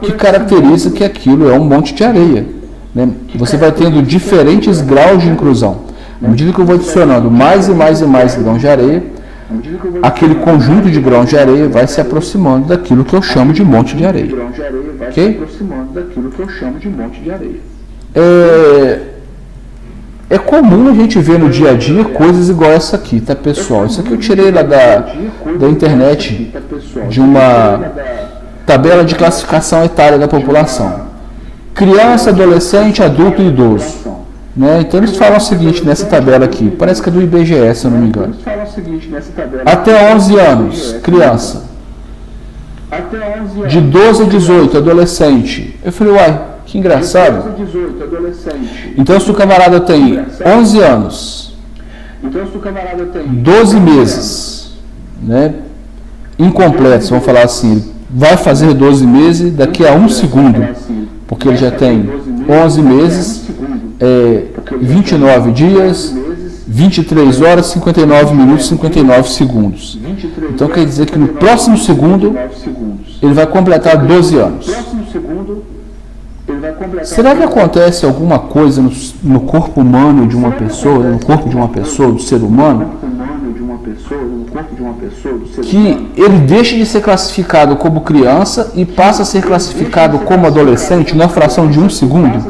que caracteriza que aquilo é um monte de areia. Né? Você vai tendo diferentes graus de inclusão. À medida que eu vou adicionando mais e mais e mais grãos de areia, aquele conjunto de grãos de areia vai se aproximando daquilo que eu chamo de monte de areia. Ok? É comum a gente ver no dia a dia coisas igual essa aqui, tá, pessoal? Isso aqui eu tirei lá da internet, de uma tabela de classificação etária da população. Criança, adolescente, adulto e idoso. Né? Então eles falam o seguinte nessa tabela aqui, parece que é do IBGE, se eu não me engano. Até 11 anos, criança. De 12 a 18, adolescente. Eu falei, uai, que engraçado. Então se o camarada tem 11 anos, 12 meses, né, incompletos, vamos falar assim, vai fazer 12 meses daqui a 1 segundo, porque ele já tem 11 meses, 29 dias, 23 horas, 59 minutos, 59 segundos. Então quer dizer que no próximo segundo ele vai completar 12 anos. Será que acontece alguma coisa no corpo humano de uma pessoa, no corpo de uma pessoa, do ser humano, que ele deixa de ser classificado como criança e passa a ser classificado como adolescente numa fração de 1 segundo?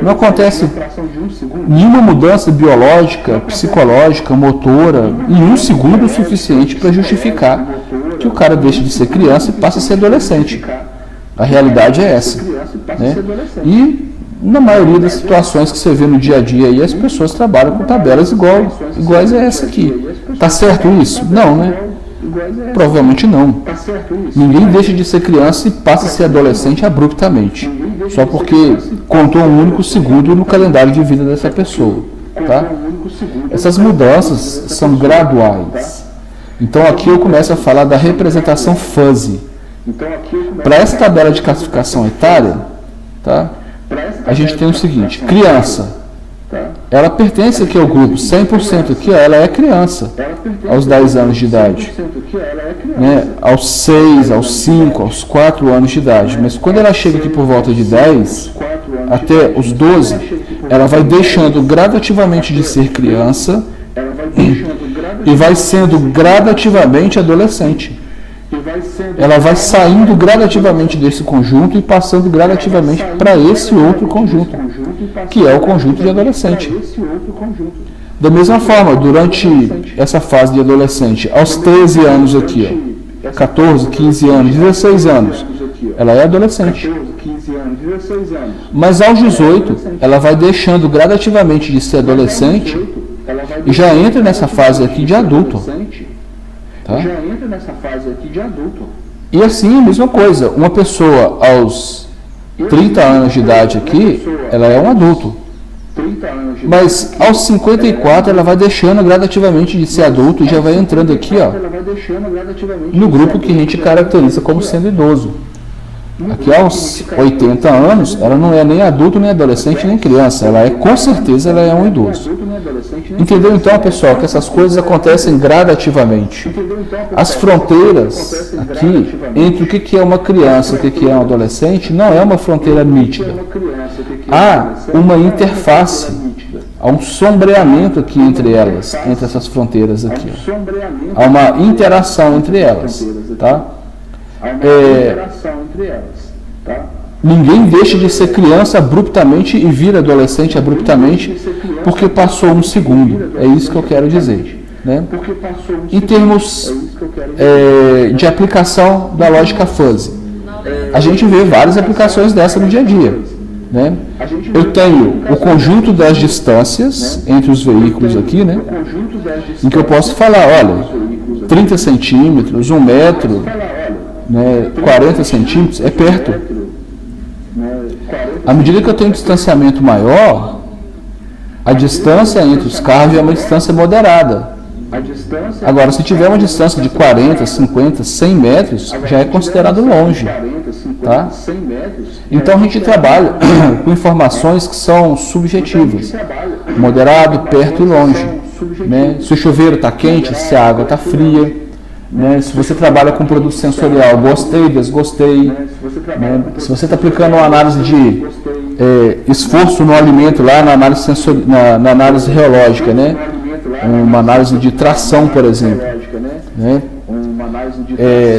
Não acontece nenhuma mudança biológica, psicológica, motora em 1 segundo o suficiente para justificar que o cara deixa de ser criança e passa a ser adolescente. A realidade é essa. Né? E na maioria das situações que você vê no dia a dia aí, as pessoas trabalham com tabelas iguais a essa aqui. Tá certo isso? Não, né? Provavelmente não. Ninguém deixa de ser criança e passa a ser adolescente abruptamente, só porque contou um único segundo no calendário de vida dessa pessoa. Tá? Essas mudanças são graduais. Então aqui eu começo a falar da representação fuzzy. Para essa tabela de classificação etária, tá? A gente tem o seguinte: criança, ela pertence aqui ao grupo 100% aqui, ó, ela é criança aos 10 anos de idade, né? Aos 6, aos 5, aos 4 anos de idade. Mas quando ela chega aqui por volta de 10 até os 12, ela vai deixando gradativamente de ser criança e vai sendo gradativamente adolescente. Ela vai saindo gradativamente desse conjunto e passando gradativamente para esse outro conjunto, que é o conjunto de adolescente. Da mesma forma, durante essa fase de adolescente, aos 13 anos aqui, ó, 14, 15 anos, 16 anos, ela é adolescente. Mas aos 18, ela vai deixando gradativamente de ser adolescente e já entra nessa fase aqui de adulto. Tá? E assim, a mesma coisa, uma pessoa aos 30 anos de idade aqui, ela é um adulto. Mas aos 54 ela vai deixando gradativamente de ser adulto e já vai entrando aqui, ó, no grupo que a gente caracteriza como sendo idoso. Aqui aos 80 anos, ela não é nem adulto, nem adolescente, nem criança. Ela é, com certeza, ela é um idoso. Entendeu então, pessoal, que essas coisas acontecem gradativamente. As fronteiras aqui, entre o que é uma criança e o que é um adolescente, não é uma fronteira nítida. Há uma interface, há um sombreamento aqui entre elas, entre essas fronteiras aqui. Há uma interação entre elas, tá? Ninguém deixa de ser criança abruptamente e vira adolescente abruptamente porque passou um segundo. É isso que eu quero dizer, né? Em termos de aplicação da lógica fuzzy, a gente vê várias aplicações dessa no dia a dia, né? Eu tenho o conjunto das distâncias entre os veículos aqui, né? Em que eu posso falar, olha, 30 centímetros, 1 metro, né, 40 centímetros é perto. À medida que eu tenho um distanciamento maior, a distância entre os carros é uma distância moderada. Agora, se tiver uma distância de 40, 50, 100 metros, já é considerado longe. Tá? Então a gente trabalha com informações que são subjetivas. Moderado, perto e longe. Né? Se o chuveiro está quente, se a água está fria. Né? Se você trabalha com produto sensorial, gostei, desgostei. Né? Se você está aplicando uma análise de esforço no alimento lá na análise, na análise reológica, né? Uma análise de tração, por exemplo. Né?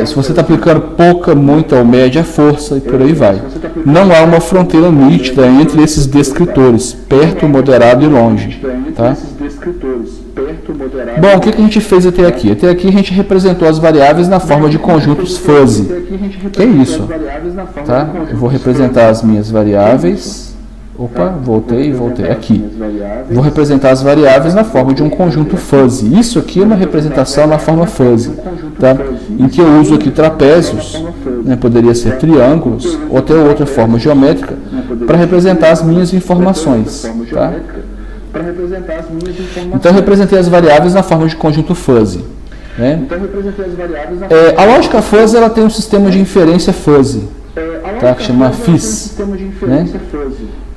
Se você está aplicando pouca, muita ou média força e por aí vai. Não há uma fronteira nítida entre esses descritores, perto, moderado e longe. Tá? Bom, o que a gente fez até aqui? Até aqui a gente representou as variáveis na forma de conjuntos fuzzy. Que é isso? Tá? Eu vou representar as minhas variáveis. Opa, voltei. Aqui. Vou representar as variáveis na forma de um conjunto fuzzy. Isso aqui é uma representação na forma fuzzy, tá? Em que eu uso aqui trapézios, né? Poderia ser triângulos ou até outra forma geométrica para representar as minhas informações. Tá? Então eu representei as variáveis na forma de conjunto fuzzy. Né? A lógica fuzzy ela tem um sistema de inferência fuzzy, tá? Que chama FIS. Né?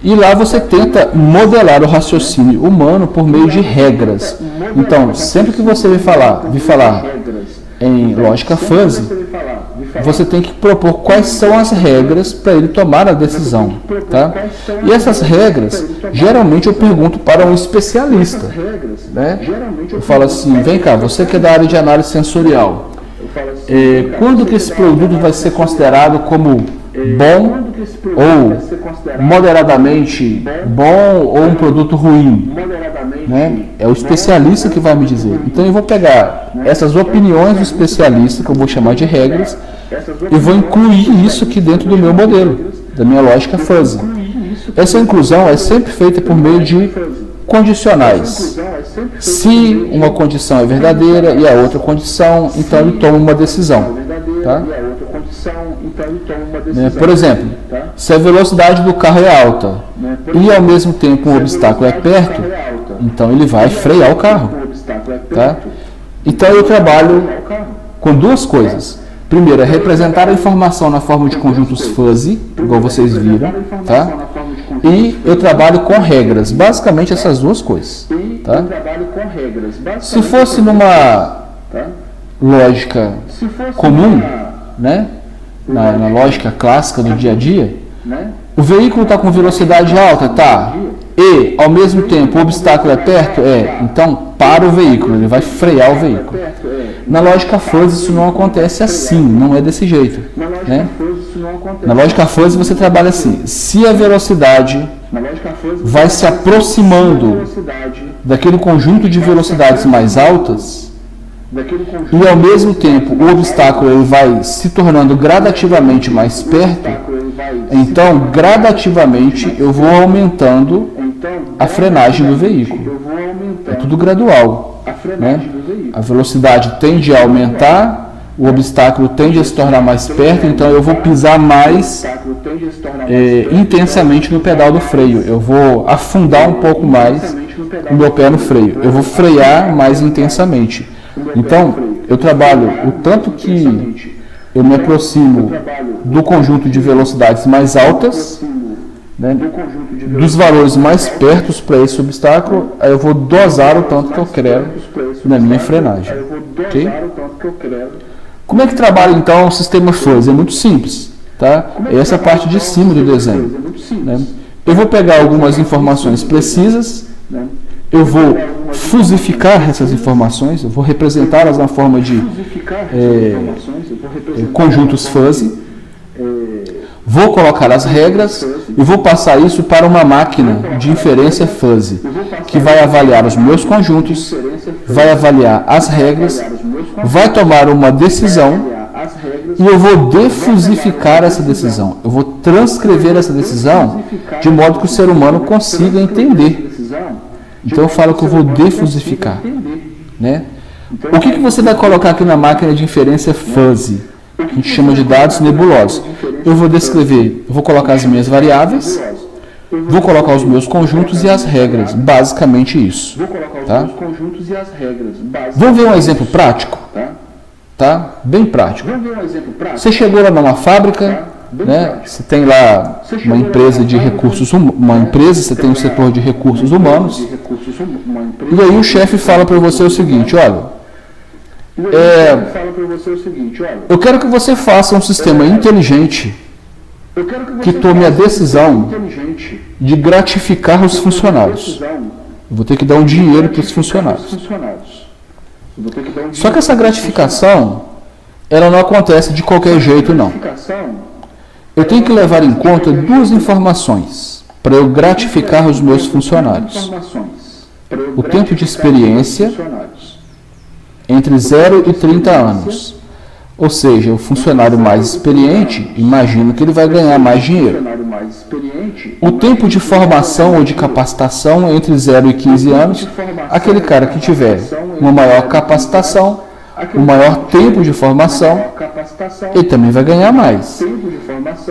E lá você tenta modelar o raciocínio humano por meio de regras. Então, sempre que você vir falar em lógica fuzzy, você tem que propor quais são as regras para ele tomar a decisão. Tá? E essas regras, geralmente eu pergunto para um especialista. Né? Eu falo assim, vem cá, você que é da área de análise sensorial, quando que esse produto vai ser considerado como bom ou moderadamente bom ou um produto ruim, né? É o especialista que vai me dizer. Então eu vou pegar essas opiniões do especialista, que eu vou chamar de regras, e vou incluir isso aqui dentro do meu modelo, da minha lógica fuzzy. Essa inclusão é sempre feita por meio de condicionais. Se uma condição é verdadeira e a outra condição, então ele toma uma decisão. Tá? Por exemplo, se a velocidade do carro é alta e ao mesmo tempo um obstáculo é perto, então ele vai frear o carro. Tá? Então eu trabalho com duas coisas. Primeiro, é representar a informação na forma de conjuntos fuzzy, igual vocês viram, tá? E eu trabalho com regras, basicamente essas duas coisas, tá? Se fosse numa lógica comum, né? Na lógica clássica do dia a dia, o veículo está com velocidade alta, tá? E, ao mesmo tempo, o obstáculo é perto, então para o veículo, ele vai frear o veículo. Na lógica fuzzy isso não acontece assim, não é desse jeito, né? Na lógica fuzzy você trabalha assim, se a velocidade vai se aproximando daquele conjunto de velocidades mais altas, e ao mesmo tempo o obstáculo ele vai se tornando gradativamente mais perto, então gradativamente eu vou aumentando a frenagem do veículo. É tudo gradual, né? A velocidade tende a aumentar, o obstáculo tende a se tornar mais perto, então eu vou pisar mais intensamente no pedal do freio. Eu vou afundar um pouco mais o meu pé no freio. Eu vou frear mais intensamente. Então, eu trabalho o tanto que eu me aproximo do conjunto de velocidades mais altas, né, dos valores mais perto para esse obstáculo, aí eu vou dosar o tanto que eu quero na minha frenagem. Okay? Como é que trabalha então o sistema fuzzy? É muito simples, tá? É essa parte de cima do desenho, né? Eu vou pegar algumas informações precisas, eu vou fuzificar essas informações, eu vou representá-las na forma de conjuntos fuzzy, vou colocar as regras e vou passar isso para uma máquina de inferência fuzzy, que vai avaliar os meus conjuntos, vai avaliar as regras, vai tomar uma decisão e eu vou defusificar essa decisão. Eu vou transcrever essa decisão de modo que o ser humano consiga entender. Então eu falo que eu vou defusificar, né? O que você vai colocar aqui na máquina de inferência fuzzy? A gente chama de dados nebulosos. Eu vou descrever, eu vou colocar as minhas variáveis, vou colocar os meus conjuntos e as regras. Basicamente isso. Tá? Vamos ver um exemplo prático? Tá? Bem prático. Você chegou lá numa fábrica, né? Você tem lá uma empresa de recursos humanos, você tem um setor de recursos humanos, e aí o chefe fala para você o seguinte, olha, eu quero que você faça um sistema inteligente que tome a decisão de gratificar os funcionários. Eu vou ter que dar um dinheiro para os funcionários. Só que essa gratificação, ela não acontece de qualquer jeito, não. Eu tenho que levar em conta duas informações para eu gratificar os meus funcionários. O tempo de experiência entre 0 e 30 anos. Ou seja, o funcionário mais experiente, imagino que ele vai ganhar mais dinheiro. O tempo de formação ou de capacitação entre 0 e 15 anos, aquele cara que tiver uma maior capacitação, um maior tempo de formação, ele também vai ganhar mais.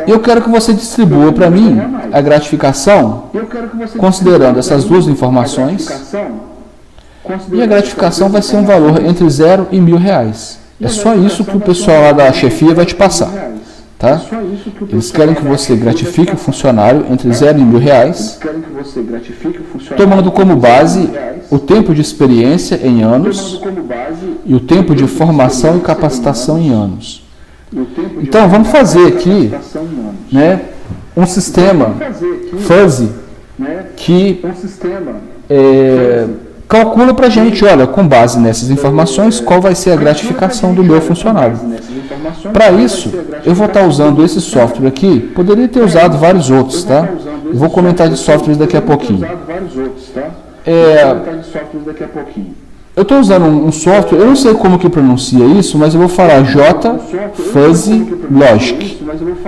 Eu quero que você distribua para mim a gratificação, considerando essas duas informações, e a gratificação vai ser um valor entre 0 e R$1.000. É só isso que o pessoal lá da chefia vai te passar. Tá? Eles querem que você gratifique o funcionário entre 0 e R$1.000, tomando como base o tempo de experiência em anos e o tempo de formação e capacitação em anos. Então, vamos fazer aqui, né, um sistema fuzzy que calcula para a gente, olha, com base nessas informações, qual vai ser a gratificação do meu funcionário. Para isso, eu vou estar usando esse software aqui, poderia ter usado vários outros, tá? Eu vou comentar de softwares daqui a pouquinho. Eu estou usando um software, eu não sei como que pronuncia isso, mas eu vou falar JFuzzy Logic.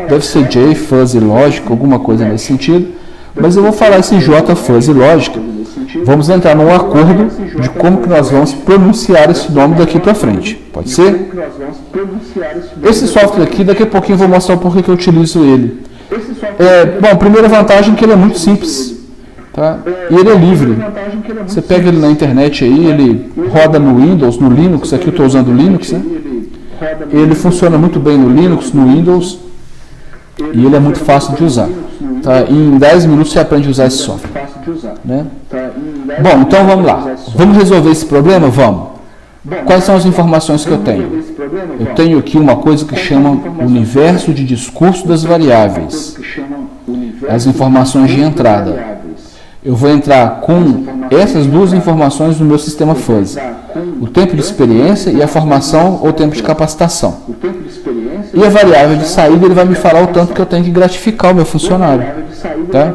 Deve ser JFuzzy Logic, alguma coisa nesse sentido, mas eu vou falar esse JFuzzy Logic. Vamos entrar num acordo de como que nós vamos pronunciar esse nome daqui para frente. Pode ser? Esse software aqui, daqui a pouquinho eu vou mostrar o porquê que eu utilizo ele. Bom, a primeira vantagem é que ele é muito simples. Tá? E ele é livre. Você pega ele na internet aí, ele roda no Windows, no Linux. Aqui eu estou usando o Linux, né? Ele funciona muito bem no Linux, no Windows, e ele é muito fácil de usar. Tá? Em 10 minutos você aprende a usar esse software. Né? Bom, então vamos lá. Vamos resolver esse problema? Vamos. Quais são as informações que eu tenho? Eu tenho aqui uma coisa que chama universo de discurso das variáveis. As informações de entrada. Eu vou entrar com essas duas informações no meu sistema fuzzy. O tempo de experiência e a formação ou tempo de capacitação. E a variável de saída, ele vai me falar o tanto que eu tenho que gratificar o meu funcionário. Tá?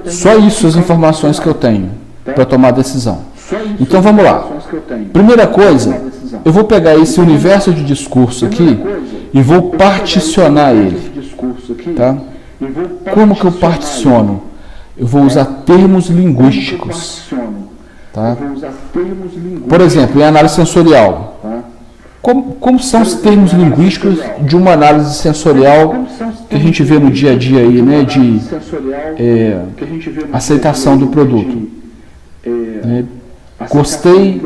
Só isso as informações que eu tenho para tomar decisão. Então vamos lá. Primeira coisa, eu vou pegar esse universo de discurso aqui e vou particionar ele. Tá? Como que eu particiono? Eu vou usar termos linguísticos. Tá? Por exemplo, em análise sensorial. Como são os termos linguísticos de uma análise sensorial que a gente vê no dia a dia aí, né, de aceitação do produto? Gostei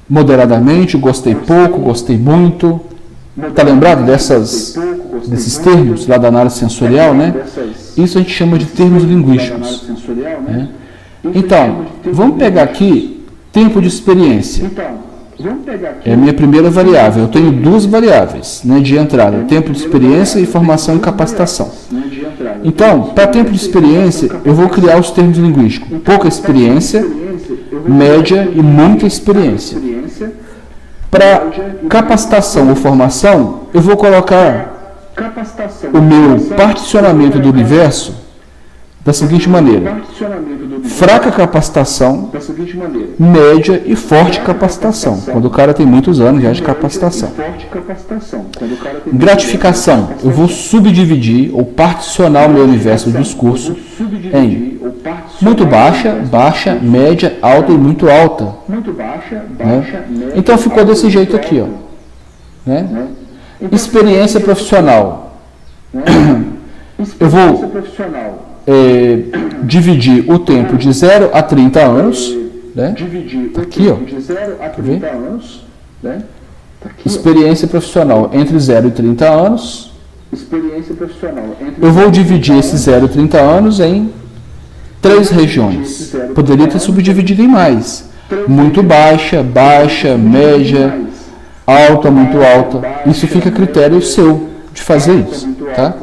moderadamente, gostei pouco, gostei muito. Está lembrado desses termos lá da análise sensorial, né? Isso a gente chama de termos linguísticos. Né? Então, vamos pegar aqui tempo de experiência. É a minha primeira variável. Eu tenho duas variáveis, né, de entrada: tempo de experiência e formação e capacitação. Então, para tempo de experiência, eu vou criar os termos linguísticos: pouca experiência, média e muita experiência. Para capacitação ou formação, eu vou colocar o meu particionamento do universo da seguinte maneira: fraca capacitação, média e forte capacitação, quando o cara tem muitos anos já de capacitação. Gratificação, eu vou subdividir ou particionar o meu universo do discurso em muito baixa, baixa, média, alta e muito alta. Né? Então ficou desse jeito aqui, ó. Né? Experiência profissional. Eu vou dividir o tempo de 0 a 30 anos. Né? Tá aqui, ó. Quer ver? Experiência profissional entre 0 e 30 anos. Eu vou dividir esses 0 e 30 anos em 3 regiões. Poderia ter subdividido em mais. Muito baixa, baixa, média, alta, muito alta. Isso fica a critério seu de fazer isso. Tá?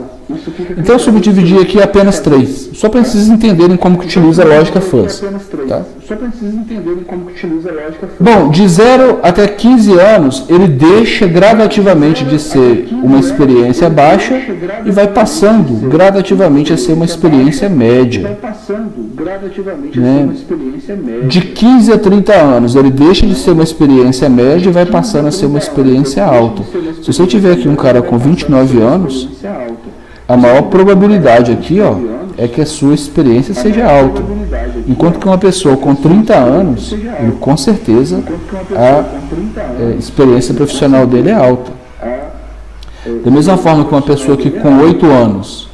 Então eu subdividi aqui apenas 3. Só para vocês entenderem como que utiliza a lógica fuzzy. Tá? Bom, de 0 até 15 anos, ele deixa gradativamente de ser uma experiência baixa e vai passando gradativamente a ser uma experiência média. Né? De 15 a 30 anos, ele deixa de ser uma experiência média e vai passando a ser uma experiência alta. Se você tiver aqui um cara com 29 anos, a maior probabilidade aqui, ó, é que a sua experiência seja alta. Enquanto que uma pessoa com 30 anos, ele, com certeza, a experiência profissional dele é alta. Da mesma forma que uma pessoa que com 8 anos,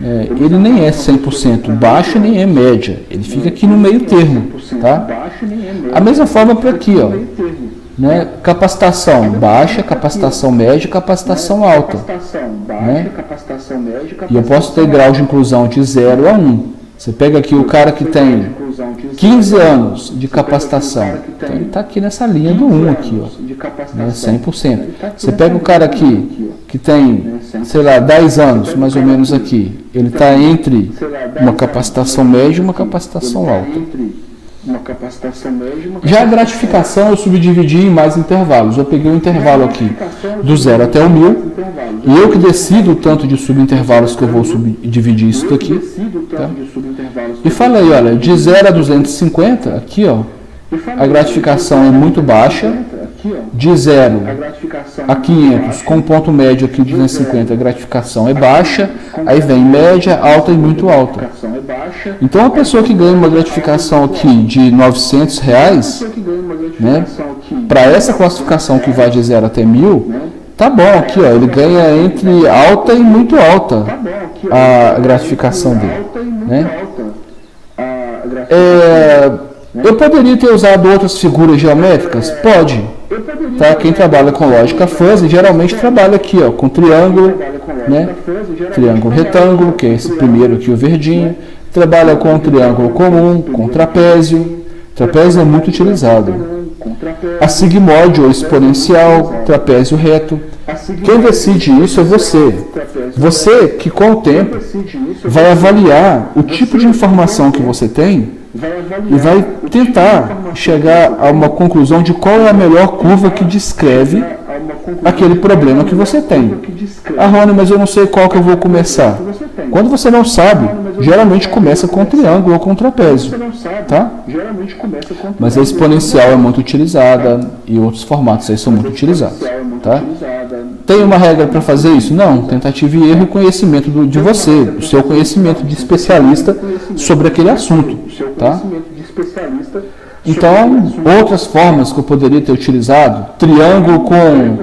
ele nem é 100% baixa nem é média. Ele fica aqui no meio termo. Tá? A mesma forma para aqui, ó. Né? Capacitação baixa, capacitação média, capacitação alta. Né? E eu posso ter grau de inclusão de 0 a 1. Você pega aqui o cara que tem 15 anos de capacitação, então ele está aqui nessa linha do 1 aqui, ó, né? 100%. Você pega o cara aqui que tem, sei lá, 10 anos, mais ou menos aqui, ele está entre uma capacitação média e uma capacitação alta. Já a gratificação eu subdividi em mais intervalos. Eu peguei um intervalo aqui do 0 até o 1000 e eu que decido o tanto de subintervalos que eu vou subdividir isso daqui. Tá? E fala aí, olha, de 0 a 250, aqui, ó, a gratificação é muito baixa. De 0 a 500, com ponto médio aqui de 250, a gratificação é baixa. Aí vem média, alta e muito alta. Então, a pessoa que ganha uma gratificação aqui de R$900, né, para essa classificação que vai de 0 até 1000, tá bom aqui, ó, ele ganha entre alta e muito alta a gratificação dele. Né? Eu poderia ter usado outras figuras geométricas? Pode. Tá? Quem trabalha com lógica fuzzy geralmente trabalha aqui, ó, com triângulo, né? Triângulo retângulo, que é esse primeiro aqui, o verdinho. Trabalha com triângulo comum, com trapézio. Trapézio é muito utilizado. A sigmoide ou exponencial, trapézio reto. Quem decide isso é você. Você que com o tempo vai avaliar o tipo de informação que você tem e vai tentar chegar a uma conclusão de qual é a melhor curva que descreve aquele problema que você tem. Ah, Rony, mas eu não sei qual que eu vou começar. Quando você não sabe, geralmente começa com triângulo ou com trapézio, tá? Mas a exponencial é muito utilizada e outros formatos aí são muito utilizados, tá? Tem uma regra para fazer isso? Não. Tentativa e erro e conhecimento de você, o seu conhecimento de especialista sobre aquele assunto, tá? Então, outras formas que eu poderia ter utilizado, triângulo com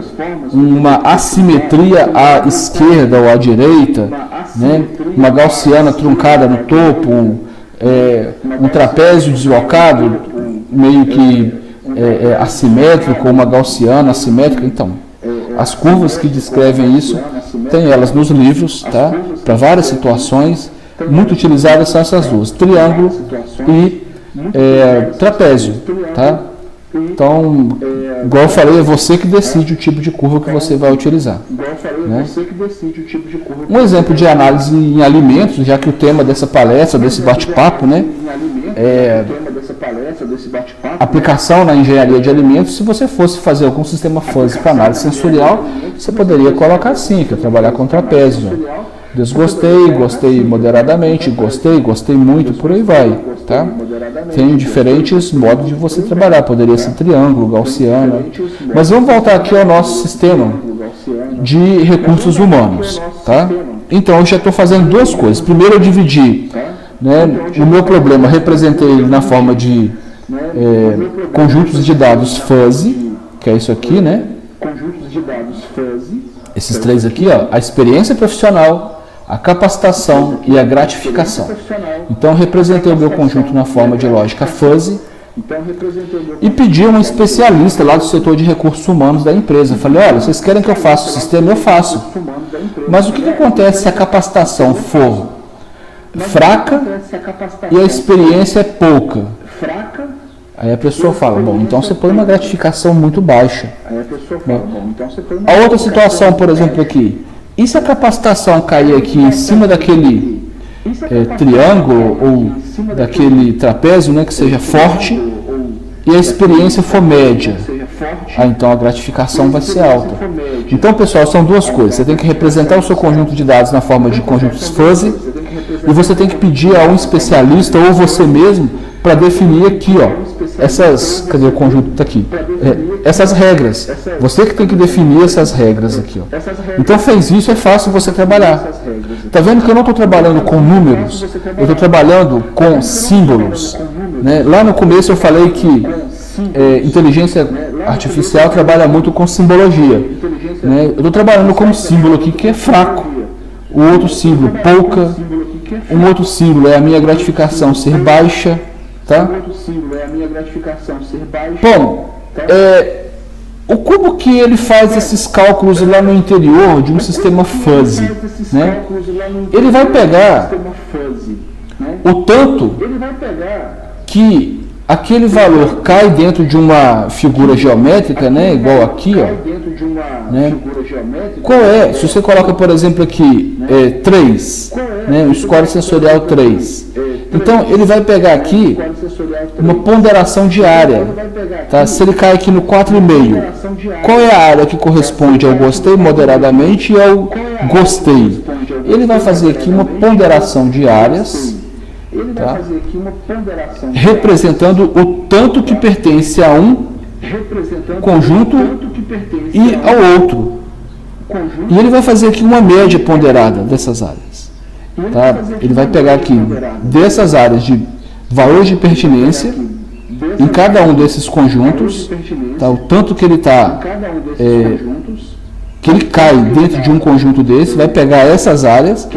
uma assimetria à esquerda ou à direita, né? Uma gaussiana truncada no topo, um trapézio deslocado, meio que assimétrico, uma gaussiana assimétrica. Então, as curvas que descrevem isso, tem elas nos livros, tá? Para várias situações, muito utilizadas são essas duas, triângulo e trapézio, tá? Então, igual eu falei, é você que decide o tipo de curva que você vai utilizar, né? Um exemplo de análise em alimentos, já que o tema dessa palestra, desse bate-papo, né, aplicação na engenharia de alimentos. Se você fosse fazer algum sistema fuzzy para análise sensorial, você poderia colocar assim, que é trabalhar com trapézio. Desgostei, gostei moderadamente, gostei muito, por aí vai, tá? Tem diferentes modos de você trabalhar, poderia ser triângulo, gaussiana, mas vamos voltar aqui ao nosso sistema de recursos humanos, tá? Então eu já estou fazendo duas coisas. Primeiro eu dividi, né, o meu problema, representei ele na forma de conjuntos de dados fuzzy, que é isso aqui, né? Esses três aqui, ó, a experiência profissional, a capacitação e a gratificação. Então, representei o meu conjunto na forma de lógica fuzzy e pedi a um especialista lá do setor de recursos humanos da empresa. Falei, olha, vocês querem que eu faça o sistema? Eu faço. Mas o que acontece se a capacitação for fraca e a experiência é pouca? Aí a pessoa fala, bom, então você põe uma gratificação muito baixa. A outra situação, por exemplo, aqui, e se a capacitação cair aqui em cima daquele triângulo ou daquele trapézio, né, que seja forte, e a experiência for média? Ah, então a gratificação vai ser alta. Então, pessoal, são duas coisas. Você tem que representar o seu conjunto de dados na forma de conjuntos fuzzy, e você tem que pedir a um especialista ou você mesmo para definir aqui, ó, cadê o conjunto? Está aqui. Essas regras. Você que tem que definir essas regras aqui, ó. Então fez isso, é fácil você trabalhar. Tá vendo que eu não estou trabalhando com números, eu estou trabalhando com símbolos, né? Lá no começo eu falei que inteligência artificial trabalha muito com simbologia, né? Eu estou trabalhando com um símbolo aqui que é fraco, o outro símbolo pouca, um outro símbolo é a minha gratificação ser baixa, tá? Bom, o como que ele faz esses cálculos lá no interior de um sistema fuzzy, né? Ele vai pegar o tanto que aquele valor cai dentro de uma figura geométrica, né? Igual aqui, ó, né? Qual é? Se você coloca, por exemplo, aqui 3, né? O score sensorial 3. Então, ele vai pegar aqui uma ponderação diária, tá? Se ele cai aqui no 4,5, qual é a área que corresponde ao gostei moderadamente e ao gostei? Ele vai fazer aqui uma ponderação de áreas, tá? Representando o tanto que pertence a um conjunto e ao outro. E ele vai fazer aqui uma média ponderada dessas áreas. Tá? Ele vai pegar aqui dessas áreas de valores de pertinência em cada um desses conjuntos, tá? O tanto que ele está que ele cai dentro de um conjunto desse, vai pegar essas áreas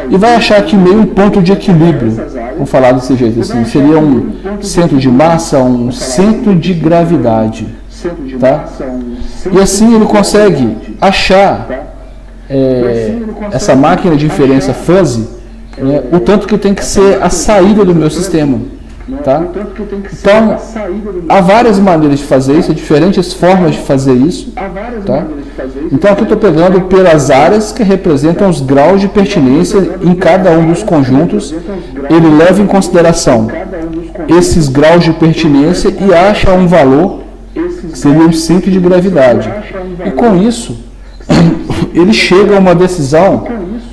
e vai achar aqui meio um ponto de equilíbrio. Vamos falar desse jeito assim, seria um centro de massa, um centro de gravidade, tá? E assim ele consegue achar essa máquina de inferência fuzzy, né, o tanto que tem que ser a saída do meu sistema. Tá? Então, há várias maneiras de fazer isso, diferentes formas de fazer isso. Tá? Então, aqui eu estou pegando pelas áreas que representam os graus de pertinência em cada um dos conjuntos. Ele leva em consideração esses graus de pertinência e acha um valor que seria um centro de gravidade. E com isso, ele chega a uma decisão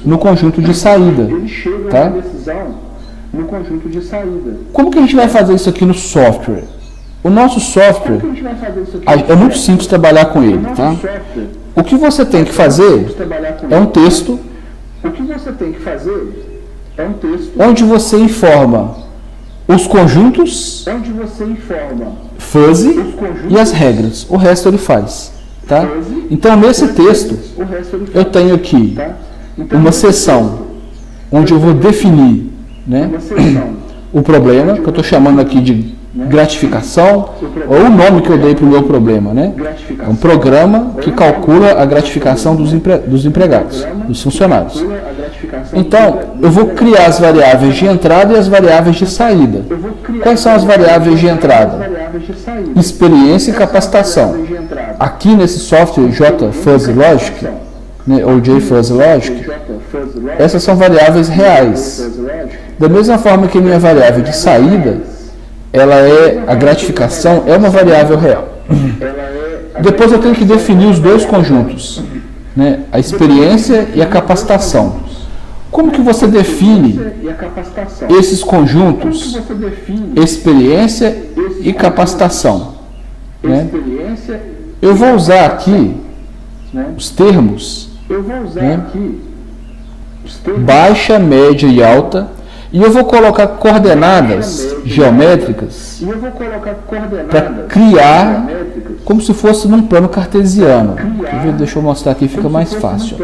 no conjunto de saída. Tá? No conjunto de saída. Como que a gente vai fazer isso aqui no software? O nosso software é muito simples trabalhar com ele, tá? O que você tem que fazer é um texto onde você informa os conjuntos fuzzy e as regras. O resto ele faz, tá? Então nesse texto eu tenho aqui uma seção onde eu vou definir, né, o problema, que eu estou chamando aqui de gratificação, ou o nome que eu dei para o meu problema, né? É um programa que calcula a gratificação dos empregados, dos funcionários. Então, eu vou criar as variáveis de entrada e as variáveis de saída. Quais são as variáveis de entrada? Experiência e capacitação. Aqui nesse software JFuzzy Logic, né, ou JFuzzy Logic, essas são variáveis reais. Da mesma forma que a minha variável de saída, a gratificação é uma variável real. Depois eu tenho que definir os dois conjuntos, né, a experiência e a capacitação. Como que você define esses conjuntos, experiência e capacitação? Né? Eu vou usar aqui os termos, né, baixa, média e alta, e eu vou colocar coordenadas geométricas para criar como se fosse num plano cartesiano. Deixa eu mostrar aqui, fica mais fácil.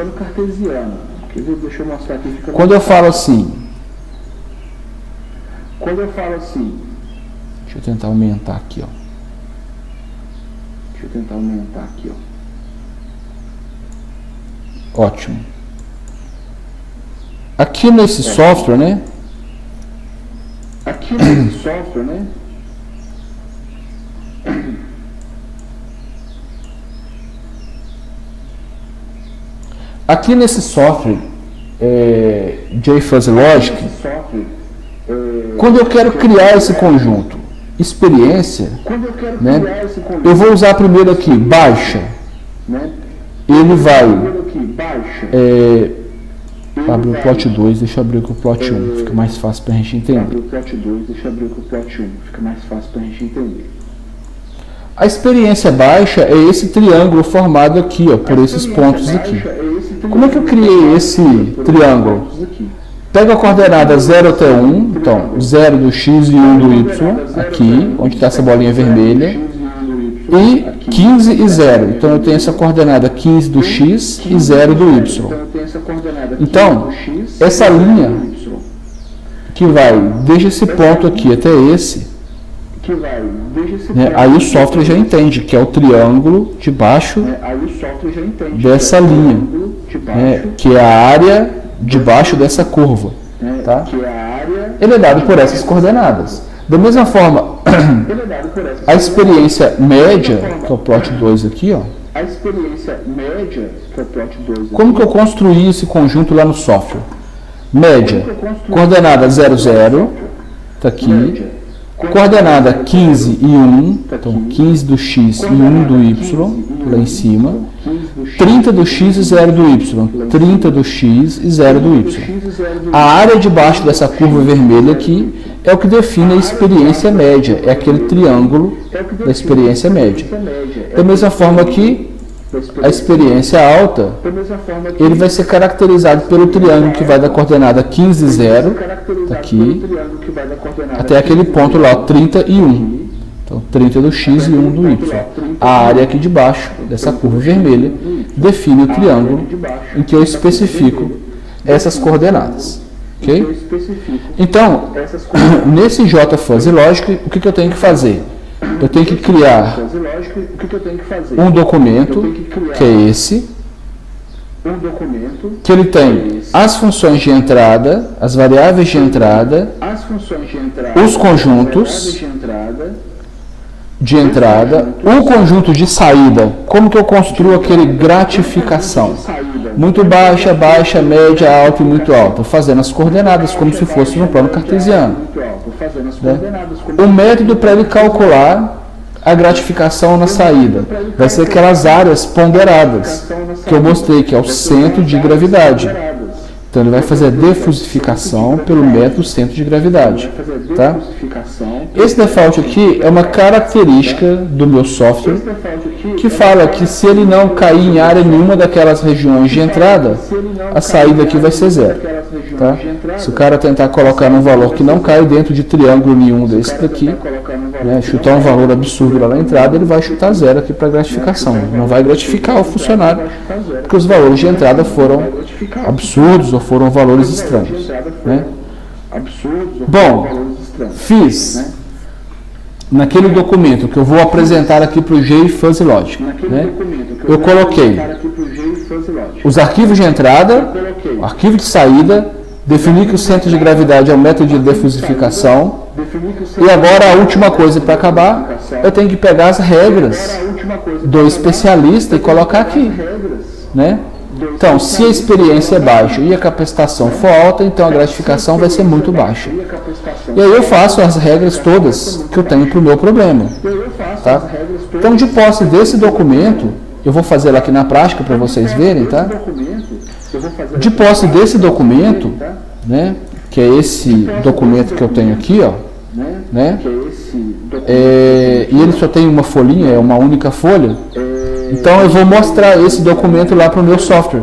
Quando eu falo assim, deixa eu tentar aumentar aqui, ó. Ótimo. Aqui nesse software, né? Aqui nesse software JFuzzy Logic, quando eu quero criar esse conjunto experiência, né, eu vou usar primeiro aqui baixa. Ele vai abrir o plot 2, deixa eu abrir com o plot 1, fica mais fácil para a gente entender. A experiência baixa é esse triângulo formado aqui, ó, por esses pontos aqui. Como é que eu criei esse triângulo? Pega a coordenada 0 até 1, então 0 do x e 1 do y, aqui, onde está essa bolinha vermelha, e 15 e 0. Então eu tenho essa coordenada 15 do x e 0 do y. Então, essa linha que vai desde esse ponto aqui até esse, né, aí o software já entende que é o triângulo de baixo dessa linha, né, que é a área debaixo dessa curva. Tá? Ele é dado por essas coordenadas. Da mesma forma, a experiência média, que é o plot 2 aqui, ó, como que eu construí esse conjunto lá no software? Média, coordenada 0, 0, está aqui. Coordenada 15 e 1, então 15 do x e 1 do y, lá em cima. 30 do x e 0 do y, 30 do x e 0 do y. A área debaixo dessa curva vermelha aqui é o que define a experiência média, é aquele triângulo da experiência média. Da mesma forma que a experiência alta, ele vai ser caracterizado pelo triângulo que vai da coordenada 15 e 0, tá aqui, até aquele ponto lá, 30 e 1. Então 30 do x e 1 do y. A área aqui de baixo, dessa curva vermelha, define o triângulo em que eu especifico essas coordenadas. Ok? Então, nesse JFuzzy Logic, o que eu tenho que fazer? Eu tenho que criar um documento, que é esse, que ele tem as funções de entrada, as variáveis de entrada, os conjuntos de entrada, o conjunto de saída. Como que eu construo aquele gratificação? Muito baixa, baixa, média, alta e muito alta, fazendo as coordenadas como se fosse no plano cartesiano. Né? O método para ele calcular a gratificação na saída vai ser aquelas áreas ponderadas que eu mostrei, que é o centro de gravidade. Então ele vai fazer a defusificação pelo método centro de gravidade. Tá? Esse default aqui é uma característica do meu software que fala que se ele não cair em área nenhuma daquelas regiões de entrada, a saída aqui vai ser zero. Tá? Se o cara tentar colocar um valor que não cai dentro de triângulo nenhum desse daqui, né, chutar um valor absurdo lá na entrada, ele vai chutar zero aqui para gratificação. Não vai gratificar o funcionário, porque os valores de entrada foram absurdos ou foram valores estranhos. Né? Bom, fiz naquele documento que eu vou apresentar aqui para o JFuzzy Logic. Né? Eu coloquei os arquivos de entrada, o arquivo de saída, defini que o centro de gravidade é o método de defusificação. E agora a última coisa para acabar, eu tenho que pegar as regras do especialista e colocar aqui. Né? Então, se a experiência é baixa e a capacitação for alta, então a gratificação vai ser muito baixa. E aí eu faço as regras todas que eu tenho para o meu problema. Tá? Então, de posse desse documento, eu vou fazer lá aqui na prática para vocês verem, tá? De posse desse documento, né, que é esse documento que eu tenho aqui, ó, né, e ele só tem uma folhinha, é uma única folha. Então eu vou mostrar esse documento lá para o meu software.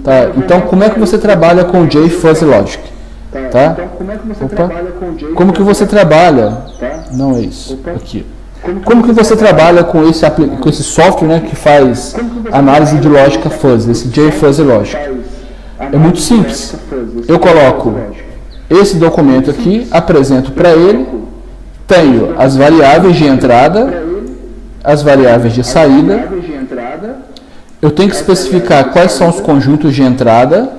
Tá? Então como é que você trabalha com o JFuzzy Logic? Tá? Opa. Como que você trabalha? Não é isso. Aqui. Como que você trabalha com esse software, né, que faz análise de lógica fuzzy, esse JFuzzy Logic? É muito simples. Eu coloco esse documento aqui, apresento para ele, tenho as variáveis de entrada, as variáveis de saída, eu tenho que especificar quais são os conjuntos de entrada,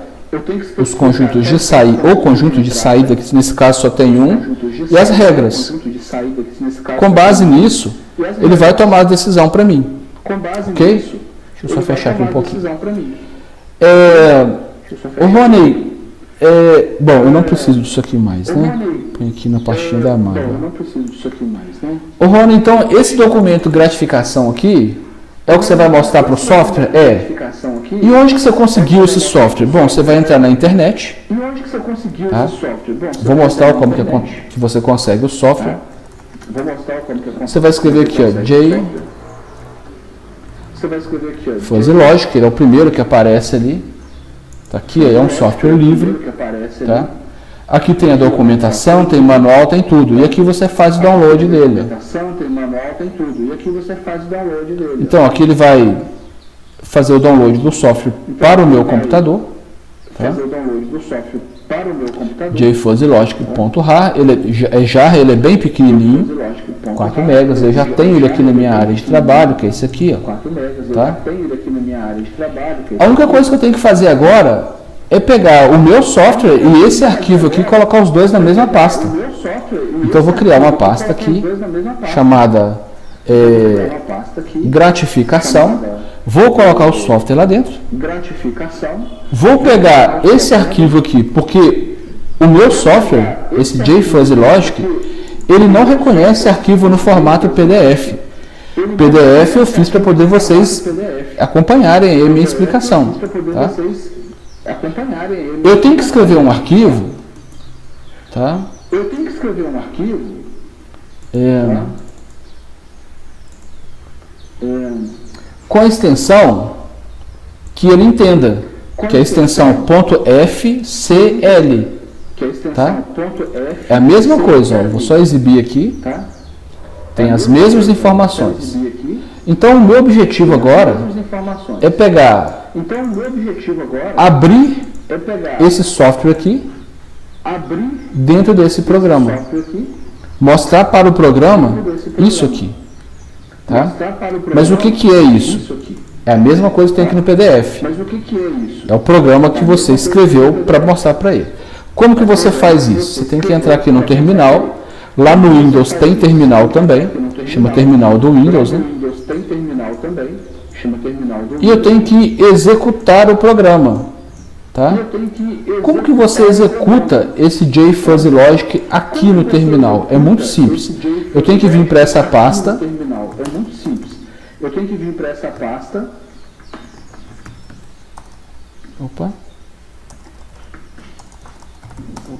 os conjuntos de saída, ou conjunto de saída, que nesse caso só tem um, e as regras. Com base nisso, ele vai tomar a decisão para mim. Ok? Deixa eu só fechar aqui um pouquinho. Ô Rony, bom, eu não preciso disso aqui mais, né? Põe aqui na pastinha da mágoa. Ô Rony, então, esse documento gratificação aqui, é o que você vai mostrar para o software? É. E onde que você conseguiu esse software? Bom, você vai entrar na internet. Tá? Vou mostrar como que você consegue o software. Você vai escrever aqui, ó, JFuzzy Logic, ele é o primeiro que aparece ali. Tá aqui, é um software livre. Tá? Aqui tem a documentação, tem manual, tem tudo. E aqui você faz o download dele. Então aqui ele vai fazer o download do software para o meu computador. Tá? JFuzzyLogic.rar, ele é bem pequenininho, 4 megas, eu já tenho ele aqui na minha área de trabalho, que é esse aqui, ó. Tá? A única coisa que eu tenho que fazer agora é pegar o meu software e esse arquivo aqui e colocar os dois na mesma pasta. Então eu vou criar uma pasta aqui chamada gratificação. Vou colocar o software lá dentro. Vou pegar esse arquivo aqui, porque o meu software, esse JFuzzy Logic, ele não reconhece arquivo no formato PDF. PDF eu fiz para poder vocês acompanharem a minha explicação. Tá? Eu tenho que escrever um arquivo. Tá? Com a extensão que ele entenda, que é a extensão .fcl. Tá? É a mesma coisa, ó, vou só exibir aqui. Tem as mesmas informações. Então, o meu objetivo agora é pegar, abrir esse software aqui dentro desse programa. Mostrar para o programa isso aqui. Tá? Mas o que é isso? É a mesma coisa que tem aqui no PDF. É o programa que você escreveu para mostrar para ele. Como que você faz isso? Você tem que entrar aqui no terminal. Lá no Windows tem terminal também. Chama terminal do Windows, né? E eu tenho que executar o programa. Tá? Como que você executa esse JFuzzyLogic aqui no terminal? É muito simples. Eu tenho que vir para essa pasta. Opa.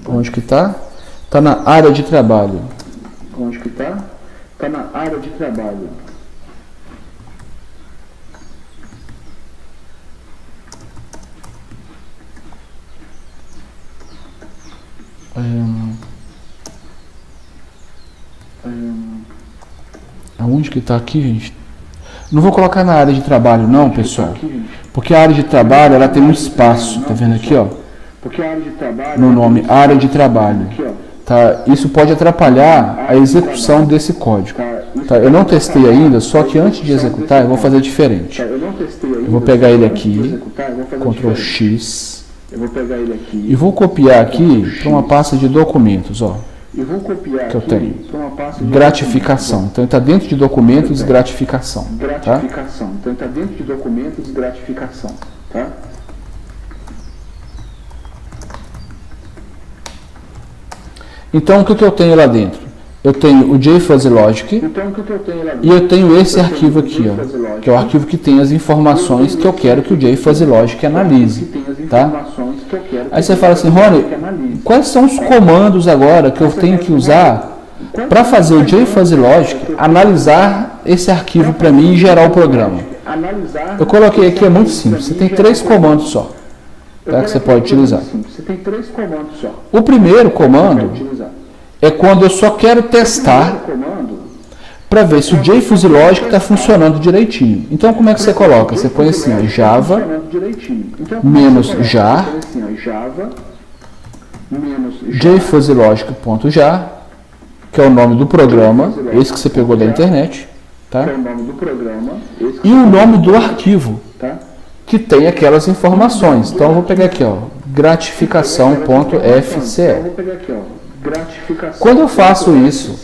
Onde que está? Está na área de trabalho. Onde que está? Está na área de trabalho. Aonde que está aqui, gente? Não vou colocar na área de trabalho não, pessoal. Porque a área de trabalho, ela tem um espaço. Tá vendo aqui, ó? No nome, área de trabalho. Tá? Isso pode atrapalhar a execução desse código. Tá? Eu não testei ainda, só que antes de executar eu vou fazer diferente. Eu vou pegar ele aqui, Ctrl X, e vou copiar aqui para uma pasta de documentos, ó, que eu tenho. Gratificação. Então está dentro de documentos, gratificação. Tá? Então está dentro de documentos, gratificação. Tá? Então, o que eu tenho lá dentro? Eu tenho o JFuzzyLogic e eu tenho esse arquivo aqui, ó, que é o arquivo que tem as informações que eu quero que o JFuzzyLogic analise. Tá? Aí você fala assim, Rony, quais são os comandos agora que eu tenho que usar para fazer o JFuzzyLogic analisar esse arquivo para mim e gerar o programa? Eu coloquei aqui, é muito simples, você tem 3 comandos só. Tá, que você pode utilizar. O primeiro comando é quando eu só quero testar para ver se o JFuzzyLogic está funcionando direitinho. Então, como é que você coloca? Você põe assim, ó, Java -jar JFuzzyLogic.jar, que é o nome do programa, esse que você pegou da internet, tá? E o nome do arquivo que tem aquelas informações. Então eu vou pegar aqui, ó, gratificação.fce. Quando eu faço isso,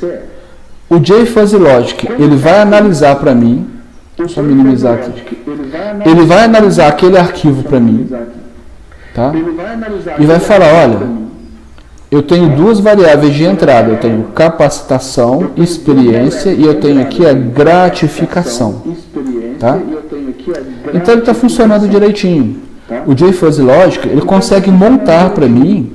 o JFuzzyLogic, ele vai analisar para mim, deixa eu minimizar aqui, ele vai analisar aquele arquivo para mim, tá? E vai falar, olha, eu tenho 2 variáveis de entrada, eu tenho capacitação, experiência e eu tenho aqui a gratificação, tá? Então ele está funcionando direitinho. O JFuzzyLogic, ele consegue montar para mim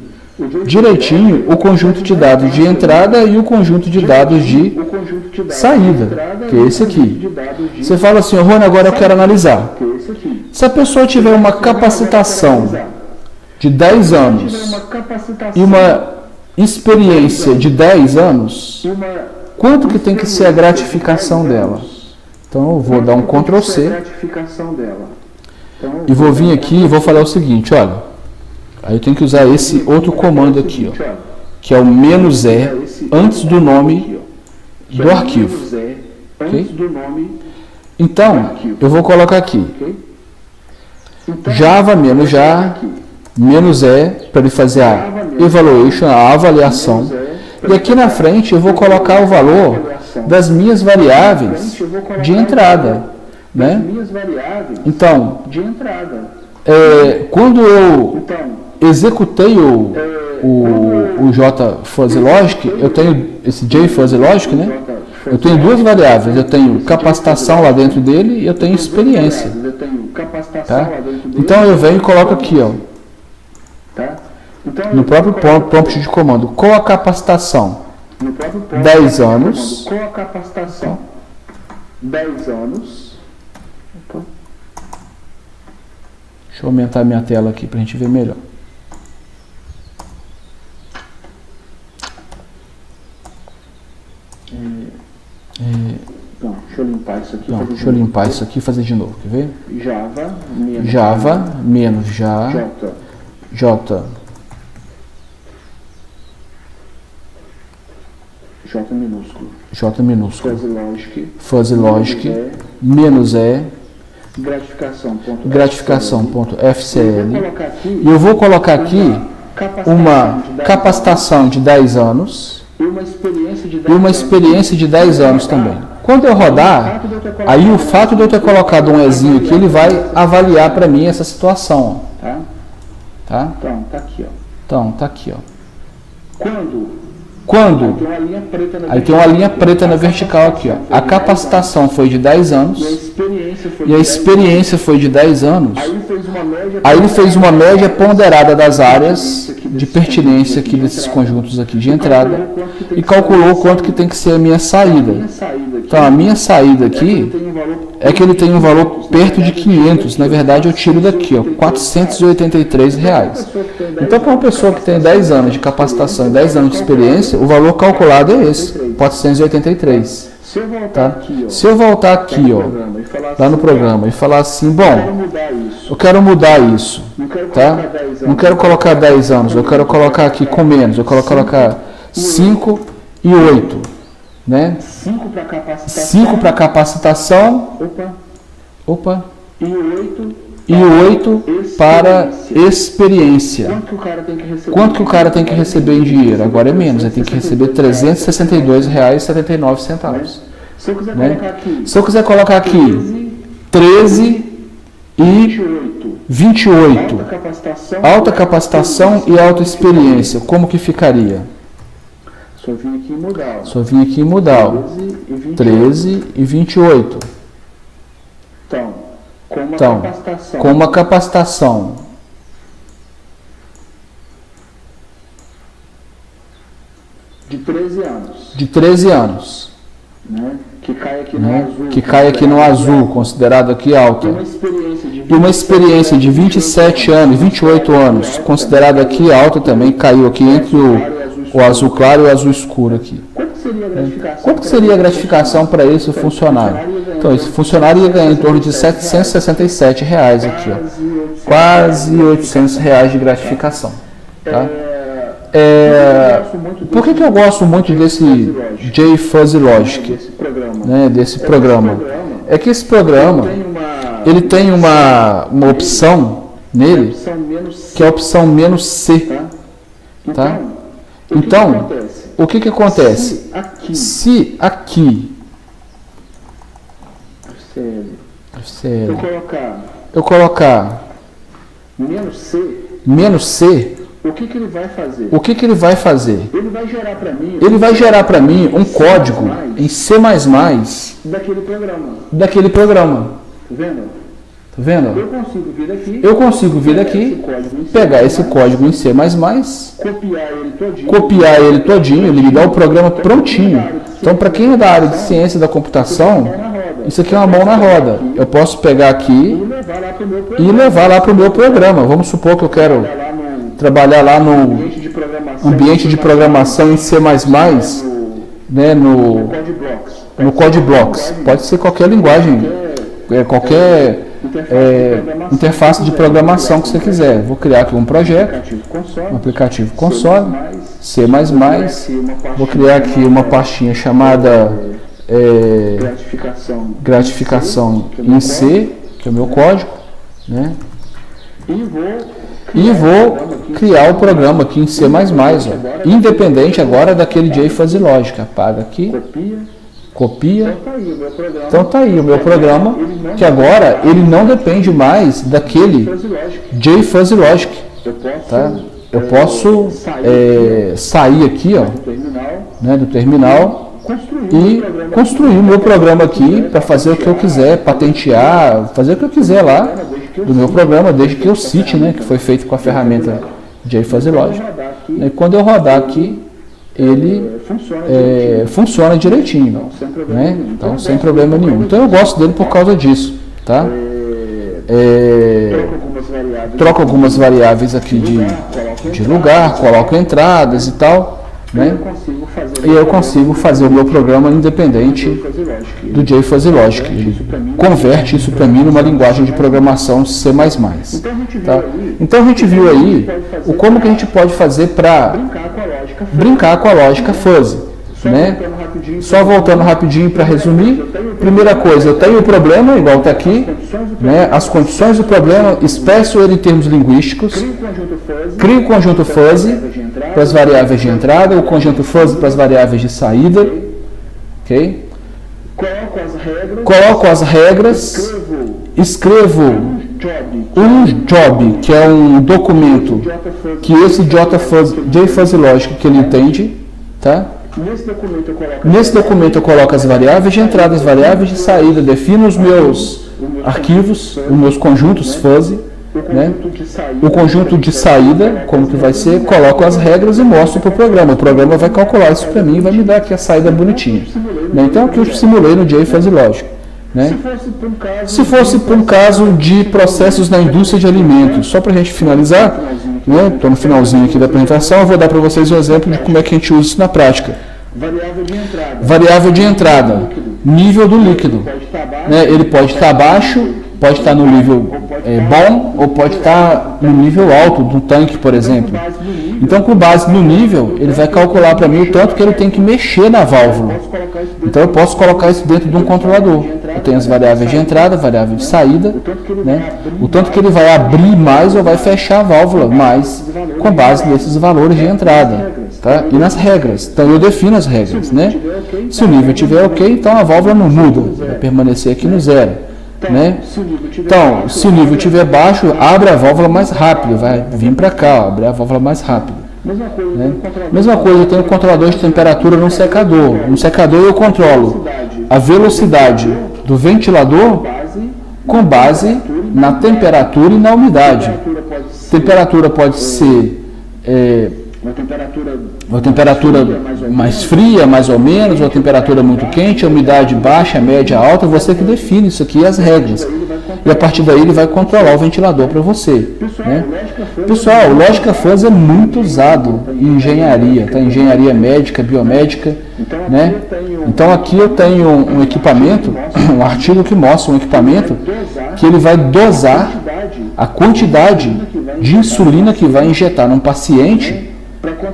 direitinho o conjunto de dados de entrada e o conjunto de dados de saída, que é esse aqui. Você fala assim, Rony, agora eu quero analisar. Se a pessoa tiver uma capacitação de 10 anos e uma experiência de 10 anos, quanto que tem que ser a gratificação dela? Então eu vou dar um Ctrl C e vou vir aqui e vou falar o seguinte, olha, aí eu tenho que usar esse outro comando aqui, ó, que é o "-e" antes do nome do arquivo. Okay? Então, eu vou colocar aqui Java -jar -e para ele fazer a evaluation, a avaliação. E aqui na frente eu vou colocar o valor das minhas variáveis de entrada, né? Então, quando eu executei o JFuzzyLogic, eu tenho esse JFuzzyLogic, né? Eu tenho 2 variáveis, eu tenho capacitação lá dentro dele e eu tenho experiência. Tá? Então eu venho e coloco aqui, ó, no próprio prompt de comando, com a capacitação 10 anos. Com a capacitação 10 anos. Deixa eu aumentar minha tela aqui para a gente ver melhor. Deixa eu limpar isso aqui e fazer de novo, quer ver? Java menos já, J minúsculo, fuzzy logic, menos E, gratificação.fcl, e eu vou colocar aqui uma capacitação de 10 anos e uma experiência de 10 anos também. Quando eu rodar, aí o fato de eu ter colocado um Ezinho aqui, ele vai avaliar para mim essa situação. Tá? Então, tá aqui, ó. Quando? Aí tem uma linha preta na vertical aqui, ó. A capacitação foi de 10 anos e a experiência foi de 10 anos. Aí ele fez uma média ponderada das áreas de pertinência aqui desses conjuntos aqui de entrada e calculou quanto que tem que ser a minha saída. Então a minha saída aqui é que ele tem um valor perto de 500. Na verdade eu tiro daqui, ó, R$483. Então para uma pessoa que tem 10 anos de capacitação e 10 anos de experiência, o valor calculado é esse, 483. Tá? Se eu voltar aqui, ó, lá no programa e falar assim, bom, eu quero mudar isso, tá? Não quero colocar 10 anos, eu quero colocar aqui com menos, eu quero colocar 5 e 8, né? 5 para capacitação, e 8 para experiência. Quanto que o cara tem que receber em dinheiro? Agora é menos, ele tem que receber R$362,79. Se eu quiser colocar aqui 13 e 28, alta capacitação e alta experiência, como que ficaria? Só vim aqui e mudar, 13 e 28. Então, com uma capacitação de 13 anos, que cai aqui no azul, considerado aqui alta, e uma experiência de 27 anos, 28 anos, considerado aqui alta também, caiu aqui entre o azul claro e o azul escuro aqui. Quanto seria a gratificação para esse funcionário? Então, esse funcionário ia ganhar em torno de R$767 aqui, ó. Quase R$800 de gratificação. Tá? Por que eu gosto muito desse JFuzzy Logic, né, desse programa? É que esse programa, ele tem uma opção nele, que é a opção "-C". Tá? Então, o que acontece? Se aqui eu colocar "-C", o que ele vai fazer? Ele vai gerar para mim um código em C++ daquele programa. Tá vendo? Eu consigo vir daqui, pegar esse código em C++, copiar ele todinho, ele me dá o programa prontinho. Então, para quem é da área de ciência da computação, isso aqui é uma mão na roda. Eu posso pegar aqui e levar lá para o meu programa. Vamos supor que eu quero trabalhar lá no ambiente de programação em C++, né, no CodeBlocks. Pode ser qualquer linguagem, qualquer interface de programação que você quiser. Vou criar aqui um projeto, um aplicativo console, C++. Vou criar aqui uma pastinha chamada gratificação em C, que é o meu código, né? E vou criar o programa aqui em C++, ó, independente agora daquele JFuzzy Logic. Apaga aqui, copia. Então tá aí o meu programa, que agora ele não depende mais daquele JFuzzy Logic. Tá? Eu posso sair aqui, ó, né, do terminal e construir o meu programa aqui para fazer o que eu quiser, patentear, fazer o que eu quiser lá do meu programa, desde que eu cite, né, que foi feito com a ferramenta JFuzzy Logic. E quando eu rodar aqui, ele funciona direitinho, né? Então, sem problema nenhum. Então eu gosto dele por causa disso, tá? Troco algumas variáveis aqui de lugar, coloco entradas e tal, né? E eu consigo fazer o meu programa independente do JFuzzy Logic. Ele converte isso para mim numa linguagem de programação C++. Tá? Então a gente viu aí como que a gente pode fazer para brincar com a lógica fuzzy, né? Só voltando rapidinho para resumir. Primeira coisa, eu tenho o problema, igual está aqui, né? As condições do problema, expresso ele em termos linguísticos, crio o conjunto fuzzy para as variáveis de entrada, o conjunto fuzzy para as variáveis de saída, ok? Coloco as regras, escrevo um job, que é um documento que esse JFuzzy Logic que ele entende, tá? Nesse documento eu coloco as variáveis de entrada, as variáveis de saída, defino os meus arquivos, os meus conjuntos fuzzy, né? O conjunto de saída, como que vai ser, coloco as regras e mostro para o programa. O programa vai calcular isso para mim e vai me dar aqui a saída bonitinha, né? Então aqui eu simulei no JFuzzy Logic, né? Se fosse para um caso de processos na indústria de alimentos, só para a gente finalizar, né? Estou no finalzinho aqui da apresentação, eu vou dar para vocês um exemplo de como é que a gente usa isso na prática. Variável de entrada, nível do líquido, né? Ele pode estar baixo, pode estar no nível bom ou pode estar no nível alto do tanque, por exemplo. Então, com base no nível, ele vai calcular para mim o tanto que ele tem que mexer na válvula. Então, eu posso colocar isso dentro de um controlador. Eu tenho as variáveis de entrada, variável de saída, né? O tanto que ele vai abrir mais ou vai fechar a válvula mais, com base nesses valores de entrada, tá? E nas regras. Então, eu defino as regras, né? Se o nível estiver ok, então a válvula não muda, vai permanecer aqui no zero, né? Então, se o nível estiver baixo, abre a válvula mais rápido, vai vir para cá, ó, abre a válvula mais rápido, né? Mesma coisa, eu tenho um controlador de temperatura no secador. No secador eu controlo a velocidade do ventilador com base na temperatura e na umidade. Temperatura pode ser uma temperatura mais fria, mais ou menos, uma temperatura muito quente, a umidade baixa, média, alta, você que define isso aqui, as regras. E a partir daí ele vai controlar o ventilador para você, né? Pessoal, o Logica Fuzzy é muito usado em engenharia, tá? Engenharia médica, biomédica, né? Então aqui eu tenho um equipamento, um artigo que mostra um equipamento que ele vai dosar a quantidade de insulina que vai injetar num paciente,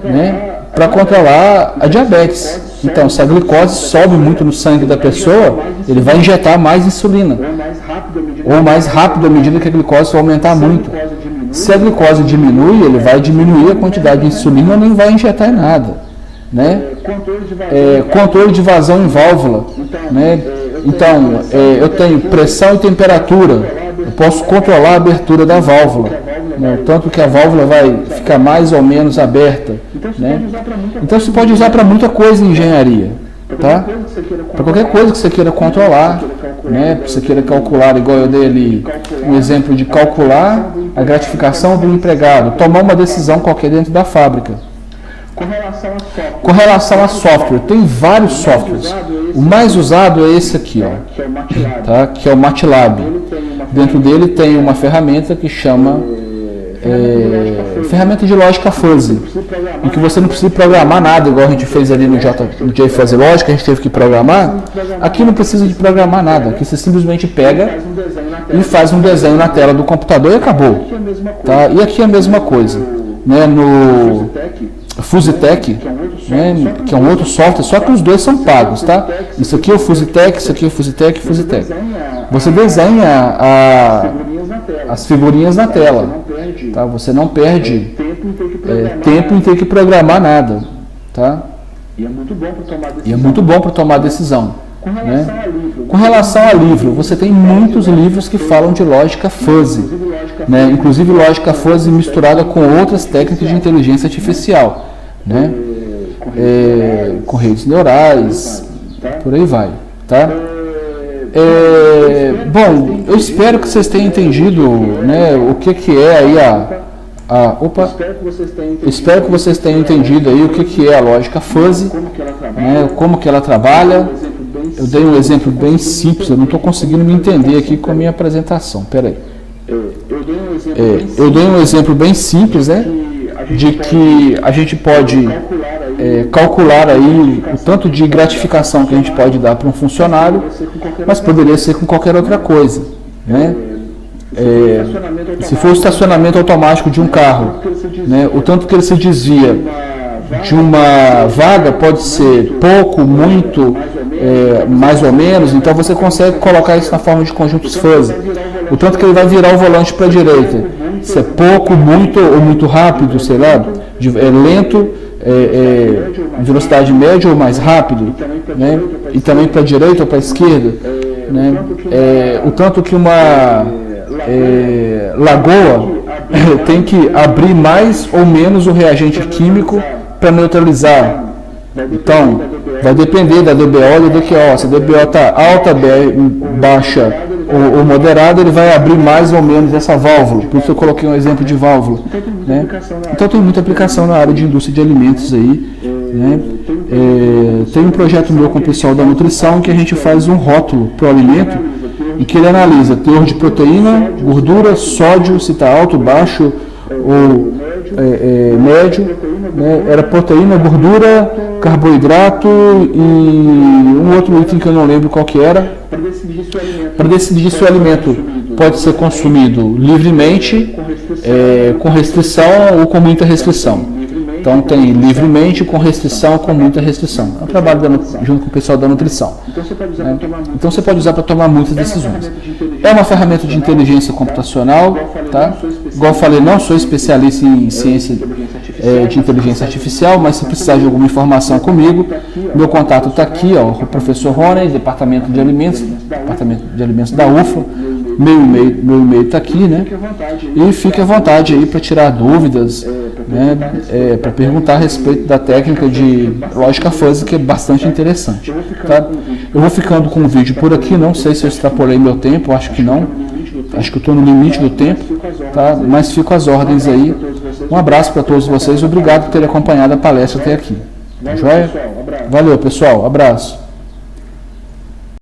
né, para controlar a diabetes. Então, se a glicose sobe muito no sangue da pessoa, ele vai injetar mais insulina, ou mais rápido à medida que a glicose vai aumentar muito. Se a glicose diminui, ele vai diminuir a quantidade de insulina ou nem vai injetar nada, né? Controle de vazão em válvula, né? Então, eu tenho pressão e temperatura, eu posso controlar a abertura da válvula, né? Tanto que a válvula vai ficar mais ou menos aberta, né? Então você pode usar para muita coisa em engenharia, tá? Para qualquer coisa que você queira controlar, né? Você queira calcular, igual eu dei ali um exemplo de calcular a gratificação do empregado, tomar uma decisão qualquer dentro da fábrica. Com relação a software, tem vários softwares. O mais usado é esse aqui, ó, tá? Que é o MATLAB. Dentro dele tem uma ferramenta que chama ferramenta de lógica fuzzy, em que você não precisa programar nada, igual a gente fez ali no JFuzzy Logic, a gente teve que programar. Aqui não precisa de programar nada, aqui você simplesmente pega e faz um desenho na tela do computador e acabou, tá? E aqui é a mesma coisa, né? No FuzzyTech, né, que é um outro software, só que os dois são pagos, tá? Isso aqui é o FuzzyTech, isso aqui é o FuzzyTech e FuzzyTech. Você desenha as figurinhas na tela, tá? Você não perde tempo em ter que programar nada, tá? E é muito bom para tomar decisão, né? Com relação a livro, você tem muitos livros que falam de lógica fuzzy, né? Inclusive lógica fuzzy misturada com outras técnicas de inteligência artificial, né? Com redes neurais, por aí vai, tá? Bom, eu espero que vocês tenham entendido, né, o que é aí espero que vocês tenham entendido aí o que é a lógica fuzzy, né, como que ela trabalha. Eu dei um exemplo bem simples, eu não estou conseguindo me entender aqui com a minha apresentação. Pera aí. Eu dei um exemplo bem simples, né? de que a gente pode calcular aí o tanto de gratificação que a gente pode dar para um funcionário, mas poderia ser com qualquer outra coisa, né? Se for o estacionamento automático de um carro, né, o tanto que ele se desvia de uma vaga pode ser pouco, muito, mais ou menos, então você consegue colocar isso na forma de conjuntos fuzzy. O tanto que ele vai virar o volante para a direita, se é pouco, muito ou muito rápido, sei lá, lento, velocidade média ou mais rápido, né, e também para a direita ou para a esquerda, né, o tanto que uma lagoa tem que abrir mais ou menos o reagente químico para neutralizar. Então, vai depender da DBO e da DQO. Se a DBO está alta, baixa ou moderada, ele vai abrir mais ou menos essa válvula. Por isso eu coloquei um exemplo de válvula, né? Então tem muita aplicação na área de indústria de alimentos aí, né? Tem um projeto meu com o pessoal da nutrição que a gente faz um rótulo para o alimento em que ele analisa teor de proteína, gordura, sódio, se está alto, baixo ou médio, né? Era proteína, gordura, carboidrato e um outro item que eu não lembro qual que era, para decidir se o alimento pode ser consumido livremente, com restrição ou com muita restrição. Então tem livremente, com restrição, com muita restrição. É um trabalho junto com o pessoal da nutrição. Então você pode usar para tomar muitas decisões. É uma ferramenta de inteligência computacional, tá? Igual eu falei, não sou especialista em ciência de inteligência artificial, mas se precisar de alguma informação comigo, meu contato está aqui, ó, o professor Rony, Departamento de Alimentos da UFA. Meu e-mail está aqui, né? E fique à vontade aí para tirar dúvidas, né? Para perguntar a respeito da técnica de lógica fuzzy, que é bastante interessante, tá? Eu vou ficando com o vídeo por aqui, não sei se eu extrapolei meu tempo, acho que não. Acho que eu estou no limite do tempo, tá? Mas fico às ordens aí. Um abraço para todos vocês, obrigado por terem acompanhado a palestra até aqui. Tá joia? Valeu, pessoal, abraço.